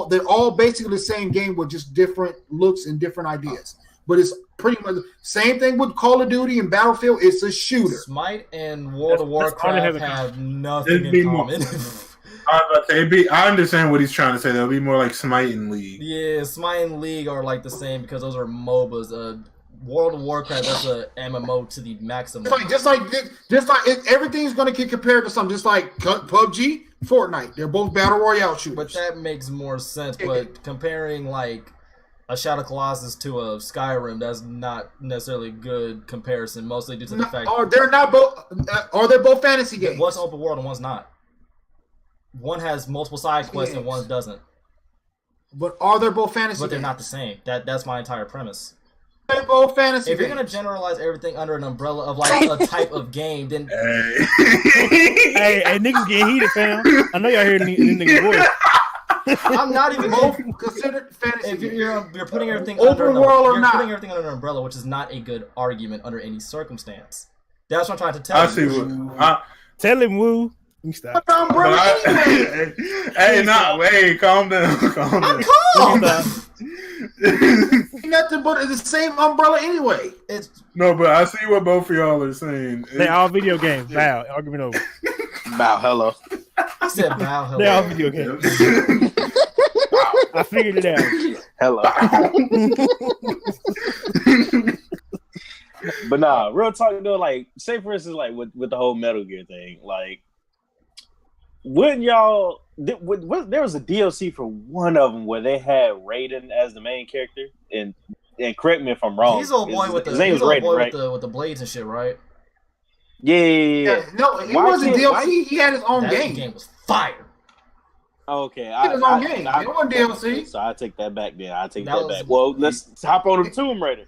They're all basically the same game with just different looks and different ideas. But it's pretty much the same thing with Call of Duty and Battlefield. It's a shooter. Smite and World of Warcraft have nothing in common. I understand what he's trying to say. They'll be more like Smite and League. Yeah, Smite and League are like the same because those are MOBAs. World of Warcraft, that's a MMO to the maximum. Just like everything's going to get compared to something. Just like PUBG, Fortnite, they're both battle royale shooters. But that makes more sense. But comparing like a Shadow Colossus to a Skyrim, that's not necessarily a good comparison. Mostly due to the fact are they both fantasy games? One's open world and one's not. One has multiple side quests and one doesn't. But are they both fantasy? But they're not the same. That's my entire premise. They're both fantasy. If you're gonna generalize everything under an umbrella of like a type of game, then hey, niggas get heated, fam. I know y'all hear the nigga voice. I'm not even both considered fantasy. If you're putting everything open world or not, putting everything under an umbrella, which is not a good argument under any circumstance. That's what I'm trying to tell you. Tell him, Woo. Stop. Hey, calm down. I'm calm. Nothing but the same umbrella anyway. No, but I see what both of y'all are saying. They all video games. Bow. Argument over. Bow. Hello. I said bow. Hello. They all video games. I figured it out. Hello. But nah, real talk though. Like, say for instance, like with the whole Metal Gear thing, like. Wouldn't y'all? There was a DLC for one of them where they had Raiden as the main character, and correct me if I'm wrong. He's old boy with the with the blades and shit, right? Yeah. No, it wasn't DLC. He had his own game. Game was fire. Okay, he had his own game. It wasn't DLC. So I take that back. Then I take that back. Well, let's hop on the Tomb Raider.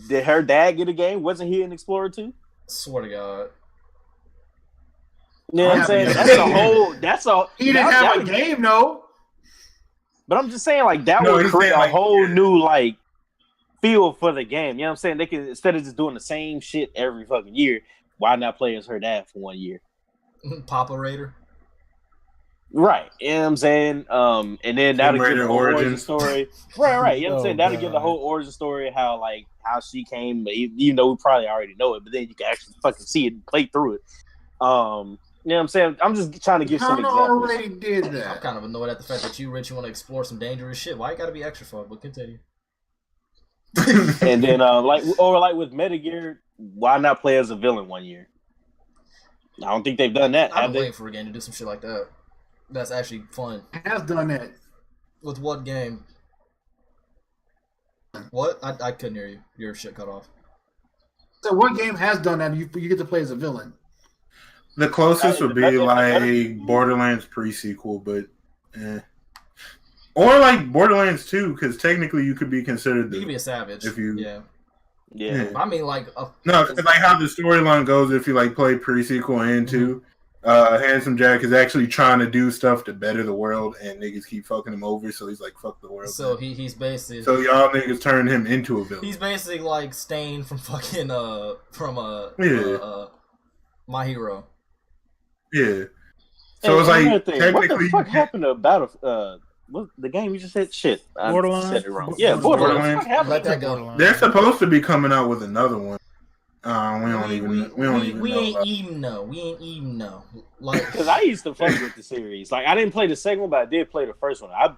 Did her dad get a game? Wasn't he an Explorer too? Swear to God. You know what I'm saying? He didn't have a game, though. But I'm just saying, like, that would create a whole new, like, feel for the game. You know what I'm saying? They could, instead of just doing the same shit every fucking year, why not play as her dad for 1 year? Papa Raider. Right. You know what I'm saying? And then that'll give the whole origin story. Right. You know what I'm saying? That'll give the whole origin story how she came, even though we probably already know it, but then you can actually fucking see it and play through it. You know what I'm saying? I'm just trying to give some examples. Already did that. I'm kind of annoyed at the fact that you, Rich, want to explore some dangerous shit. Why you gotta be extra fun? But continue. And then, like with Metal Gear, why not play as a villain 1 year? I don't think they've done that. I'm waiting for a game to do some shit like that. That's actually fun. It has done that. With what game? What? I couldn't hear you. Your shit cut off. So what game has done that? You get to play as a villain. The closest would be like Borderlands pre-sequel, but Or like Borderlands 2, because technically you could be considered. You could be a savage if you. Yeah. I mean, like no, because like how the storyline goes, if you like play pre-sequel and 2, Handsome Jack is actually trying to do stuff to better the world, and niggas keep fucking him over, so he's like, fuck the world. So he's basically. So y'all niggas turn him into a villain. He's basically like Stain from fucking My Hero. Yeah. So it's like technically, what the fuck happened to what the game you just said? Shit, Borderlands. I said it wrong. Yeah, Borderlands. Let that go. They're supposed to be coming out with another one. We ain't even know. Like, because I used to fuck with the series. Like, I didn't play the second one, but I did play the first one. I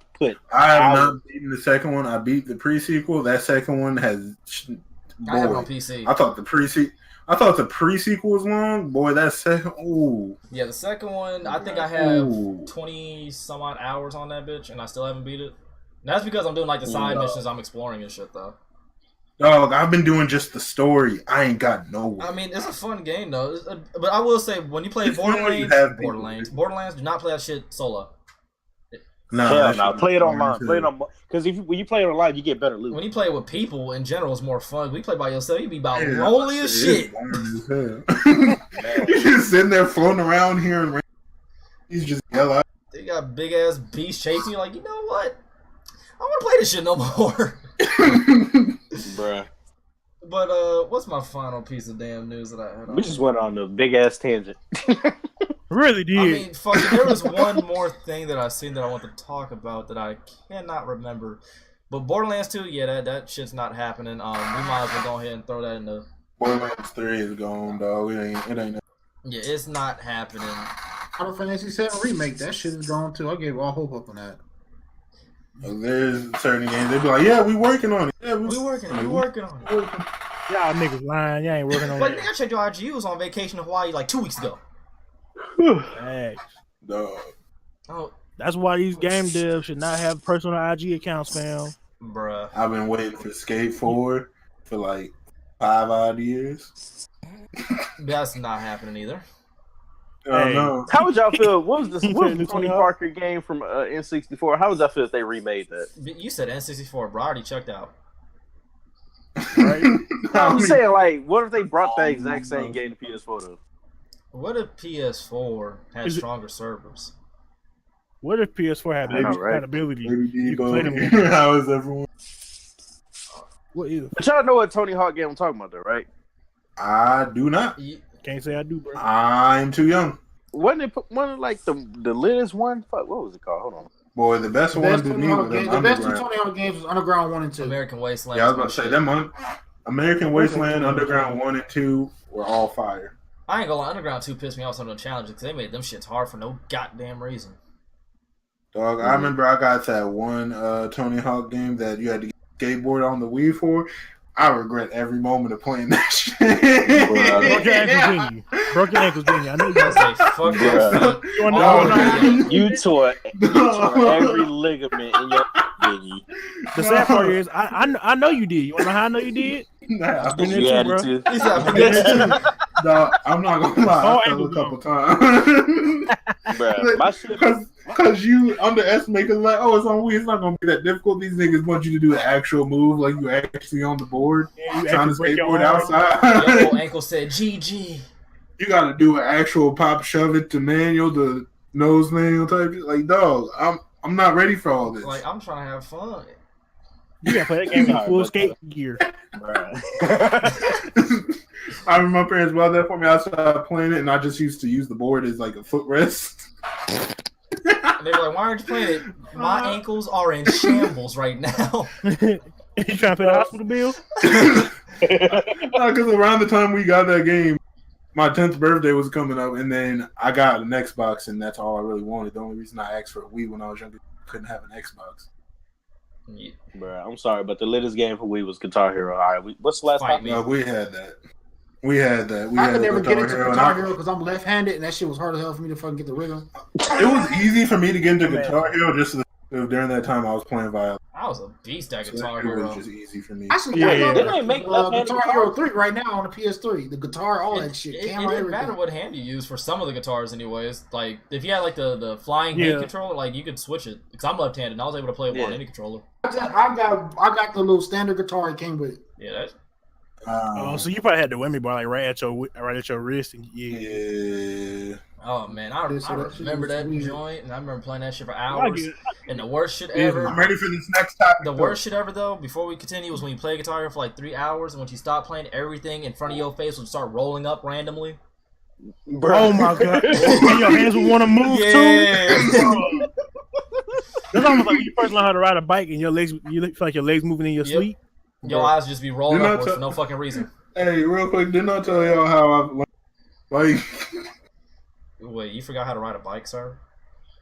have not beaten the second one. I beat the pre-sequel. That second one has. I have it on PC. I thought the pre-sequel was long. Boy, that second. Ooh. Yeah, the second one. I think I have 20 some odd hours on that bitch, and I still haven't beat it. And that's because I'm doing like the side missions. I'm exploring and shit though. Dog, I've been doing just the story. I ain't got nowhere. I mean, it's a fun game though. But I will say, when you play Borderlands, do not play that shit solo. No, play it online. Play it on, because when you play it online, you get better loot. When you play it with people, in general, it's more fun. When you play by yourself, you be about lonely as shit. He's just sitting there floating around here, and he's just yelling. They got big ass beasts chasing you. Like, you know what? I want to play this shit no more. Bruh. But what's my final piece of damn news that I had? We just went on a big ass tangent. Really did. I mean, fuck it, there was one more thing that I seen that I want to talk about that I cannot remember. But Borderlands 2, yeah, that shit's not happening. We might as well go ahead and throw that in the. Borderlands 3 is gone, dog. It ain't. Yeah, it's not happening. Final Fantasy VII remake, that shit is gone too. I gave all hope up on that. There's certain games they be like, yeah, we working on it. Yeah, we working on it. Y'all niggas lying. Y'all ain't working on it. But I checked your IG. You was on vacation in Hawaii like 2 weeks ago. Thanks. Dog. Oh, that's why these game devs should not have personal IG accounts, fam. Bruh. I've been waiting for Skate 4 for like 5 odd years. That's not happening either. Hey. No. How would y'all feel? What was the Tony Parker game from N64? How would y'all feel if they remade that? You said N64, bro. I already checked out. Right? I'm saying, like, what if they brought that exact same game to PS4 though? What if PS4 has stronger servers? What if PS4 had better compatibility? You can play them. How is everyone? What is it? But y'all know what Tony Hawk game I'm talking about, though, right? I do not. Can't say I do, bro. I'm too young. Wasn't it one of like the latest one? Fuck, what was it called? Hold on. Boy, the best one to me was the best two Tony Hawk games was Underground 1 and 2. American Wasteland. Yeah, I was about to say them one. American Wasteland, Underground 1 and 2 were all fire. I ain't gonna lie, Underground 2 pissed me off some of the challenges because they made them shits hard for no goddamn reason. Dog, I remember I got that one Tony Hawk game that you had to get a skateboard on the Wii for. I regret every moment of playing that shit. Broke your ankles, didn't you? I know you gotta say, fuck that. You tore every ligament in your thingy. The sad part is, I know you did. You wanna know how I know you did? Nah, you had it too. No, I'm not gonna lie. I fell a couple times. Because you underestimate, because like, oh, it's on Wii, it's not gonna be that difficult. These niggas want you to do an actual move, like you actually on the board, trying to skateboard outside. Your whole ankle said GG. You gotta do an actual pop, shove it to manual, the nose manual type. Like, dog, I'm not ready for all this. Like, I'm trying to have fun. You gotta play that game in full skate gear. I remember my parents bought that for me. I started playing it, and I just used to use the board as like a footrest. They were like, "Why aren't you playing it? My ankles are in shambles right now." You trying to pay the hospital bill? Because around the time we got that game, my 10th birthday was coming up, and then I got an Xbox, and that's all I really wanted. The only reason I asked for a Wii when I was younger, I couldn't have an Xbox. Yeah. Bro, I'm sorry, but the latest game for Wii was Guitar Hero. All right, what's the last time? No, we had that. I could never get into Guitar Hero because I'm left-handed, and that shit was hard as hell for me to fucking get the rhythm. It was easy for me to get into Guitar Hero just during that time I was playing violin. I was a beast at So Guitar that Hero. was just easy for me. Actually, Yeah. I They love ain't make left-handed Guitar Hero 3 right now on the PS3. The guitar, all that shit. It Camera, didn't matter everything. what hand you use for some of the guitars, anyways. Like if you had like the flying hand controller, like you could switch it. Because I'm left-handed, and I was able to play it on any controller. I got the little standard guitar it came with. Yeah, that's. So you probably had the whammy bar like right at your wrist, and Yeah. Oh man, I remember that joint, and I remember playing that shit for I hours. And the worst shit ever. I'm ready for this next topic. The worst shit ever, though, before we continue, was when you play Guitar Hero for like 3 hours, and once you stop playing, everything in front of your face would start rolling up randomly. Oh my god! And your hands would want to move too. That's almost like when you first learn how to ride a bike, and you feel like your legs moving in your sleep. Your eyes just be rolling upwards for no fucking reason. Hey, real quick, didn't I tell y'all how I've learned? Like, wait, you forgot how to ride a bike, sir?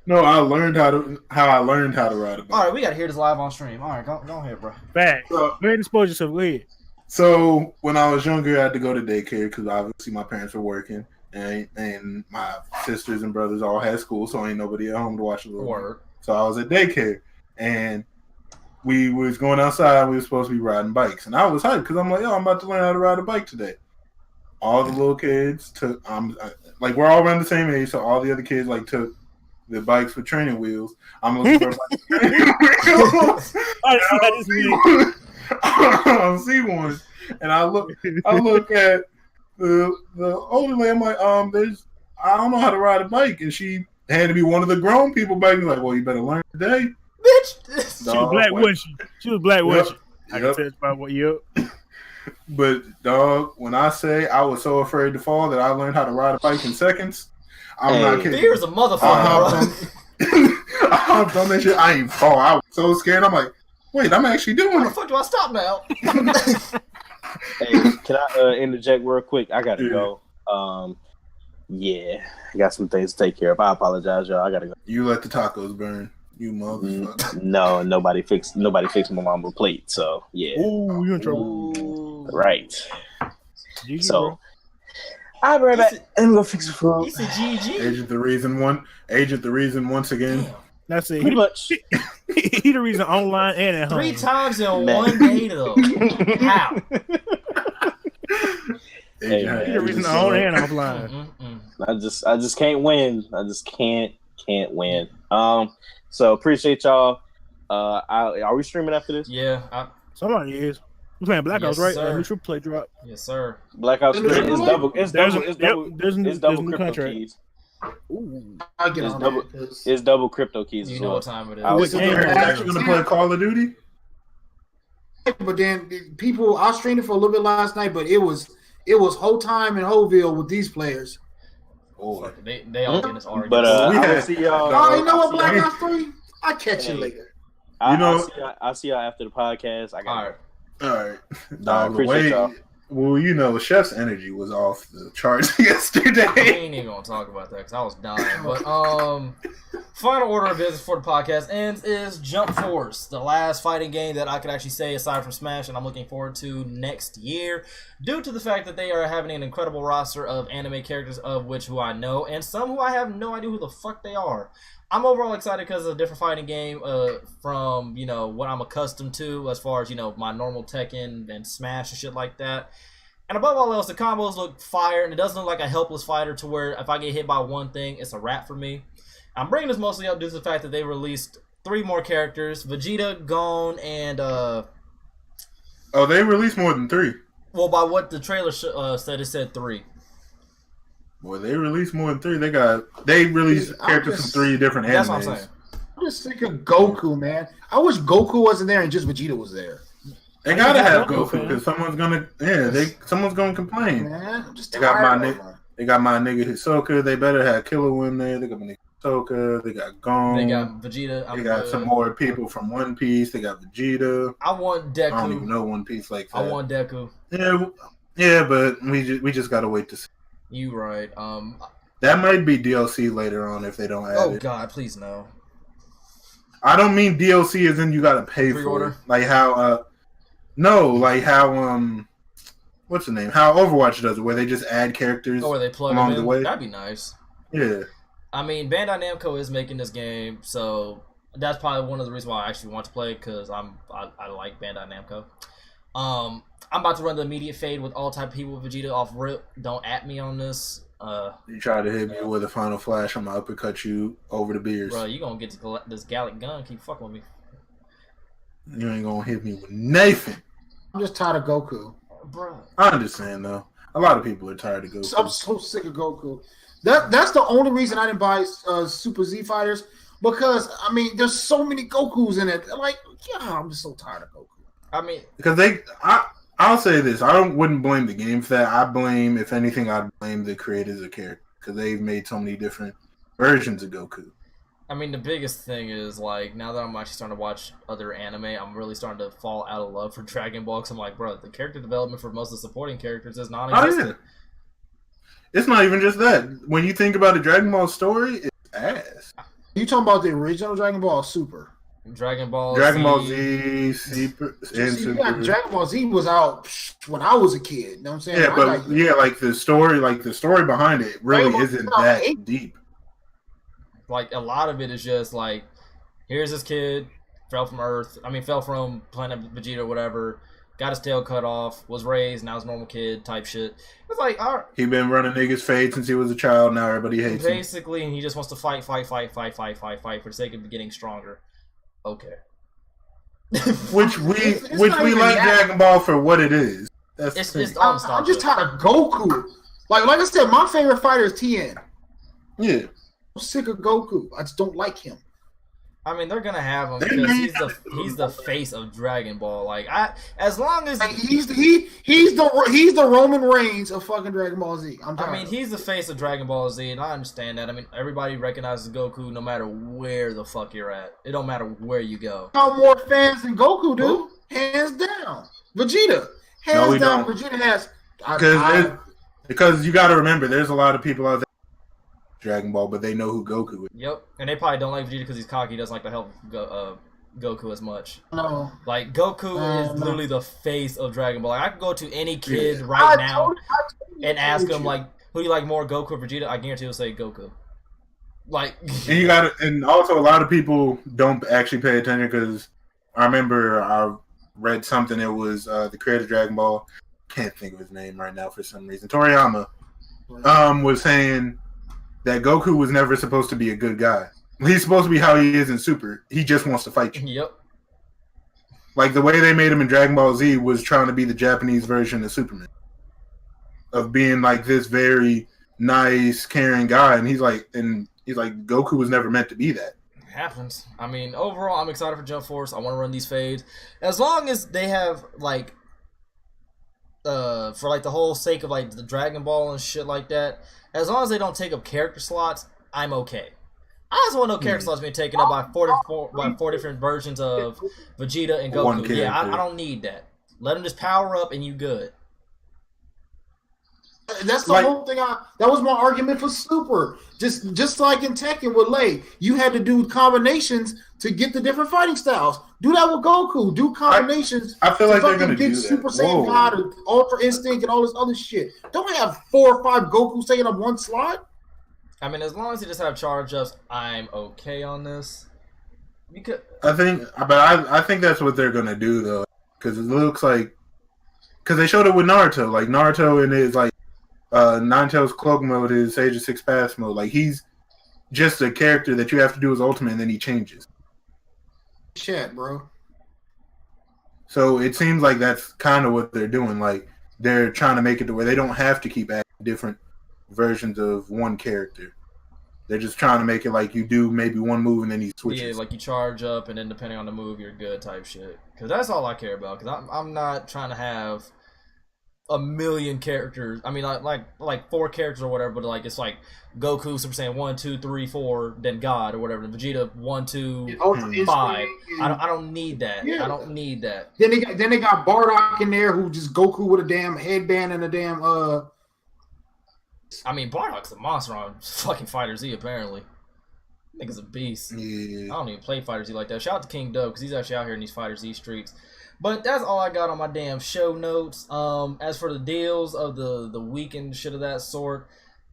No, I learned how I learned how to ride a bike. All right, we gotta hear this live on stream. All right, go ahead, bro. Back. Go ahead and expose yourself. Go ahead. So when I was younger, I had to go to daycare because obviously my parents were working, and my sisters and brothers all had school, so ain't nobody at home to watch the little one. So I was at daycare, and we was going outside. We were supposed to be riding bikes, and I was hyped because I'm like, yo, I'm about to learn how to ride a bike today. All the little kids took, like we're all around the same age, so all the other kids like took the bikes with training wheels. I'm looking for training wheels. I see one, and I look at the older lady. I'm like, I don't know how to ride a bike, and she handed me one of the grown people bikes. Like, well, you better learn today, bitch. She was black, wasn't she? She was black, wasn't she? I can tell by what you. But dog, when I say I was so afraid to fall that I learned how to ride a bike in seconds, I'm not kidding. Fear's a motherfucker, I hopped on that shit. I ain't fall. I was so scared. I'm like, wait, I'm actually doing How it. the fuck do I stop now? Hey, can I interject real quick? I gotta go. Yeah, I got some things to take care of. I apologize, y'all. I gotta go. You let the tacos burn, you motherfucker. No, nobody fixed my mama's plate. So yeah. Ooh, you in trouble. Right. GG, So bro. I'll be right back. I'm gonna fix the food. He said GG. Agent the reason once again. Damn. That's it. Pretty much. He the reason online and at home. 3 times in one day, though. How? Hey, He the reason on and offline. I just can't win. I just can't win. So appreciate y'all. Are we streaming after this? Yeah. Somebody is. We playing Black Ops, right? Sir. Neutral play drop. Yes, sir. Black Ops 3 is double. It's There's double new crypto contract. keys. Ooh. I'll get It's on double. that. It's double crypto keys. You as know well. what time it is. I was What game? You're actually gonna play Call of Duty? But then people, I streamed it for a little bit last night, but it was whole time in Hoville with these players. Oh, They all get this argument. But We I will had- see y'all. Oh, you know what, Black Ops 3? I'll catch you later. I'll see y'all after the podcast. I got all right. all right. I The appreciate way, y'all. well, you know, Chef's energy was off the charts We yesterday. ain't even gonna talk about that because I was dying. But final order of business for the podcast is Jump Force, the last fighting game that I could actually say aside from Smash, and I'm looking forward to next year, due to the fact that they are having an incredible roster of anime characters, of which who I know, and some who I have no idea who the fuck they are. I'm overall excited because it's a different fighting game from, you know, what I'm accustomed to as far as, you know, my normal Tekken and Smash and shit like that. And above all else, the combos look fire, and it doesn't look like a helpless fighter to where if I get hit by one thing, it's a wrap for me. I'm bringing this mostly up due to the fact that they released 3 more characters, Vegeta, Gon, and Oh, they released more than 3. well, by what the trailer said, it said 3. Boy, they released more than 3. They released characters from 3 different animes. That's what I'm saying. I'm just thinking Goku, man. I wish Goku wasn't there and just Vegeta was there. They gotta have Goku because someone's gonna complain. Man, I'm just They got tired my of him. They got my nigga Hisoka. They better have Killer in there. They got my nigga Hisoka. They got Gon. They got Vegeta. They got some more people from One Piece. They got Vegeta. I want I don't even Deku. know One Piece like that. I want Deku. Yeah, but we just gotta wait to see. You right. That might be DLC later on if they don't add Oh it. God, please no. I don't mean DLC as in you gotta pay Pre-order? for it. Like how like how what's the name? How Overwatch does it, where they just add characters Or they plug along them the way. in. That'd be nice. Yeah. I mean, Bandai Namco is making this game, so That's probably one of the reasons why I actually want to play, because I like Bandai Namco. I'm about to run the immediate fade with all type of people with Vegeta off rip. Don't at me on this. You try to hit me with a final flash, I'm gonna uppercut you over the beers. Bro, you gonna get this Gallic gun. Keep fucking with me. You ain't gonna hit me with Nathan. I'm just tired of Goku. Bro. I understand though. A lot of people are tired of Goku. I'm so sick of Goku. That's the only reason I didn't buy Super Z Fighters, because I mean there's so many Gokus in it. Like, yeah, I'm just so tired of Goku. I mean, because I'll say this: wouldn't blame the game for that. If anything, I'd blame the creators of character, because they've made so many different versions of Goku. I mean, the biggest thing is, like, now that I'm actually starting to watch other anime, I'm really starting to fall out of love for Dragon Ball. Because I'm like, bro, the character development for most of the supporting characters is non-existent. Oh, yeah. It's not even just that. When you think about a Dragon Ball story, it's ass. You talking about the original Dragon Ball Super? Dragon Ball Z, Super, and Super. Yeah, Dragon Ball Z was out when I was a kid. You know what I'm saying? Yeah, but like the story behind it really isn't that deep. Like, a lot of it is just like, here's this kid, fell from planet Vegeta or whatever, got his tail cut off, was raised, now he's a normal kid type shit. It's like, all right. He been running niggas fade since he was a child. Now everybody hates him. Basically, and he just wants to fight for the sake of getting stronger. Okay. which we like Dragon Ball for what it is. It's I'm just tired of Goku. Like I said, my favorite fighter is Tien. Yeah. I'm sick of Goku. I just don't like him. I mean, they're gonna have him because he's the face of Dragon Ball. Like, as long as he's the Roman Reigns of fucking Dragon Ball Z. He's the face of Dragon Ball Z, and I understand that. I mean, everybody recognizes Goku no matter where the fuck you're at. It don't matter where you go. How more fans than Goku do? Hands down, Vegeta. Hands down, Vegeta has. Because you got to remember, there's a lot of people out there Dragon Ball, but they know who Goku is. Yep, and they probably don't like Vegeta because he's cocky. He doesn't like to help Goku as much. No, like Goku is literally the face of Dragon Ball. Like, I could go to any kid right now and ask him like, who do you like more, Goku or Vegeta? I guarantee he'll say Goku. Like, and also a lot of people don't actually pay attention, because I remember I read something. It was the creator of Dragon Ball. Can't think of his name right now for some reason. Toriyama was saying that Goku was never supposed to be a good guy. He's supposed to be how he is in Super. He just wants to fight you. Yep. Like, the way they made him in Dragon Ball Z was trying to be the Japanese version of Superman. Of being like this very nice, caring guy. And he's like, Goku was never meant to be that. It happens. I mean, overall, I'm excited for Jump Force. I want to run these fades. As long as they have, like, for like the whole sake of like the Dragon Ball and shit like that, as long as they don't take up character slots, I'm okay. I just want no character slots being taken up by four different versions of Vegeta and Goku. Yeah, I don't need that. Let them just power up and you good. That's the whole thing. That was my argument for Super. Just like in Tekken with Lei, you had to do combinations to get the different fighting styles. Do that with Goku. Do combinations. I feel like they're going to do that. Super Saiyan God and Ultra Instinct and all this other shit. Don't have 4 or 5 Gokus taking up one slot. I mean, as long as you just have charge ups, I'm okay on this. I think that's what they're going to do, though, because it looks like, because they showed it with Naruto. Like, Naruto in his like Nine-Tails Cloak mode is Sage of Six Paths mode. Like, he's just a character that you have to do his ultimate and then he changes. Shit, bro. So it seems like that's kind of what they're doing. Like, they're trying to make it to where they don't have to keep adding different versions of one character. They're just trying to make it like you do maybe one move and then he switches. Yeah, like you charge up and then depending on the move, you're good type shit. Because that's all I care about. Because I'm not trying to have a million characters. I mean, like 4 characters or whatever, but like it's like Goku, Super Saiyan 1, 2, 3, 4, then God or whatever. Vegeta 1, 2, 5. I don't need that. Yeah. I don't need that. Then they got Bardock in there who just Goku with a damn headband and a damn I mean, Bardock's a monster on fucking Fighter Z apparently. Nigga's a beast. Yeah. I don't even play Fighter Z like that. Shout out to King Doe because he's actually out here in these Fighter Z streaks. But that's all I got on my damn show notes. As for the deals of the week and shit of that sort,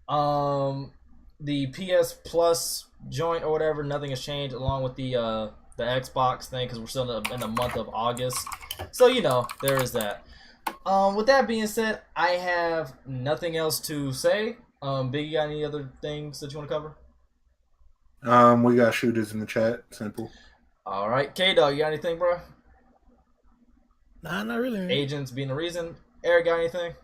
the PS Plus joint or whatever. Nothing has changed along with the Xbox thing because we're still in the month of August. So there is that. With that being said, I have nothing else to say. Biggie, got any other things that you want to cover? We got shooters in the chat. Simple. All right, K-Dog, you got anything, bro? Nah, not really. Man. Agents being the reason. Eric, got anything?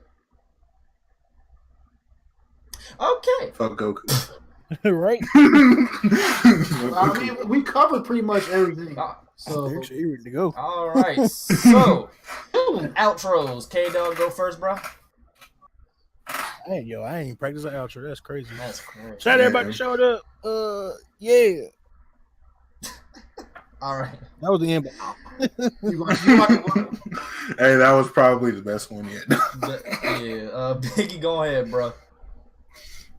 Okay. Fuck Goku. Right. I mean, we covered pretty much everything. So Eric's ready to go. All right. So outros. K-Dog, go first, bro. Hey, yo, I ain't practicing an outro. That's crazy. That's crazy. Shout out everybody that showed up. Yeah. All right. That was the end. Hey, that was probably the best one yet. Biggie, go ahead, bro.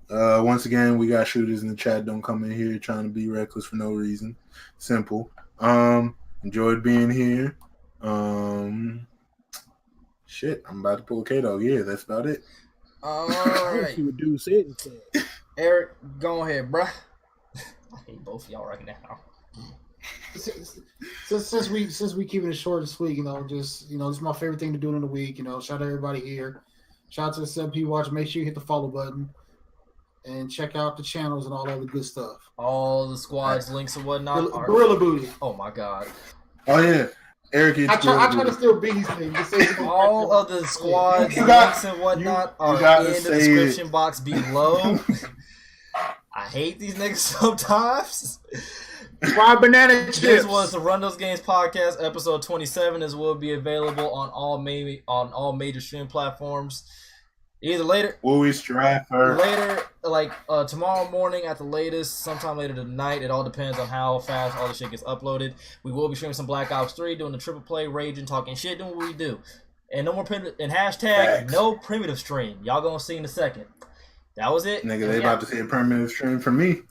Once again, we got shooters in the chat. Don't come in here trying to be reckless for no reason. Simple. Enjoyed being here. Shit, I'm about to pull a K-Dog. Yeah, that's about it. All right. See what dude said. Eric, go ahead, bro. I hate both of y'all right now. Since we keeping it short and sweet, this is my favorite thing to do in the week. Shout out to everybody here. Shout out to the 7 people watching. Make sure you hit the follow button and check out the channels and all that good stuff. All the squads, links, and whatnot. Gorilla Booty. Oh my god. Oh yeah, Eric. I try to steal Biggie's thing. All of the squads, links, and whatnot are in the description box below. I hate these niggas sometimes. Fried banana chips. This was the Run Those Games podcast, episode 27. This will be available on all major stream platforms. Either later, like tomorrow morning at the latest, sometime later tonight. It all depends on how fast all the shit gets uploaded. We will be streaming some Black Ops 3, doing the triple play, raging, talking shit, doing what we do. And no more hashtag no primitive stream. Y'all gonna see in a second. That was it. Nigga, they about to see a primitive stream from me.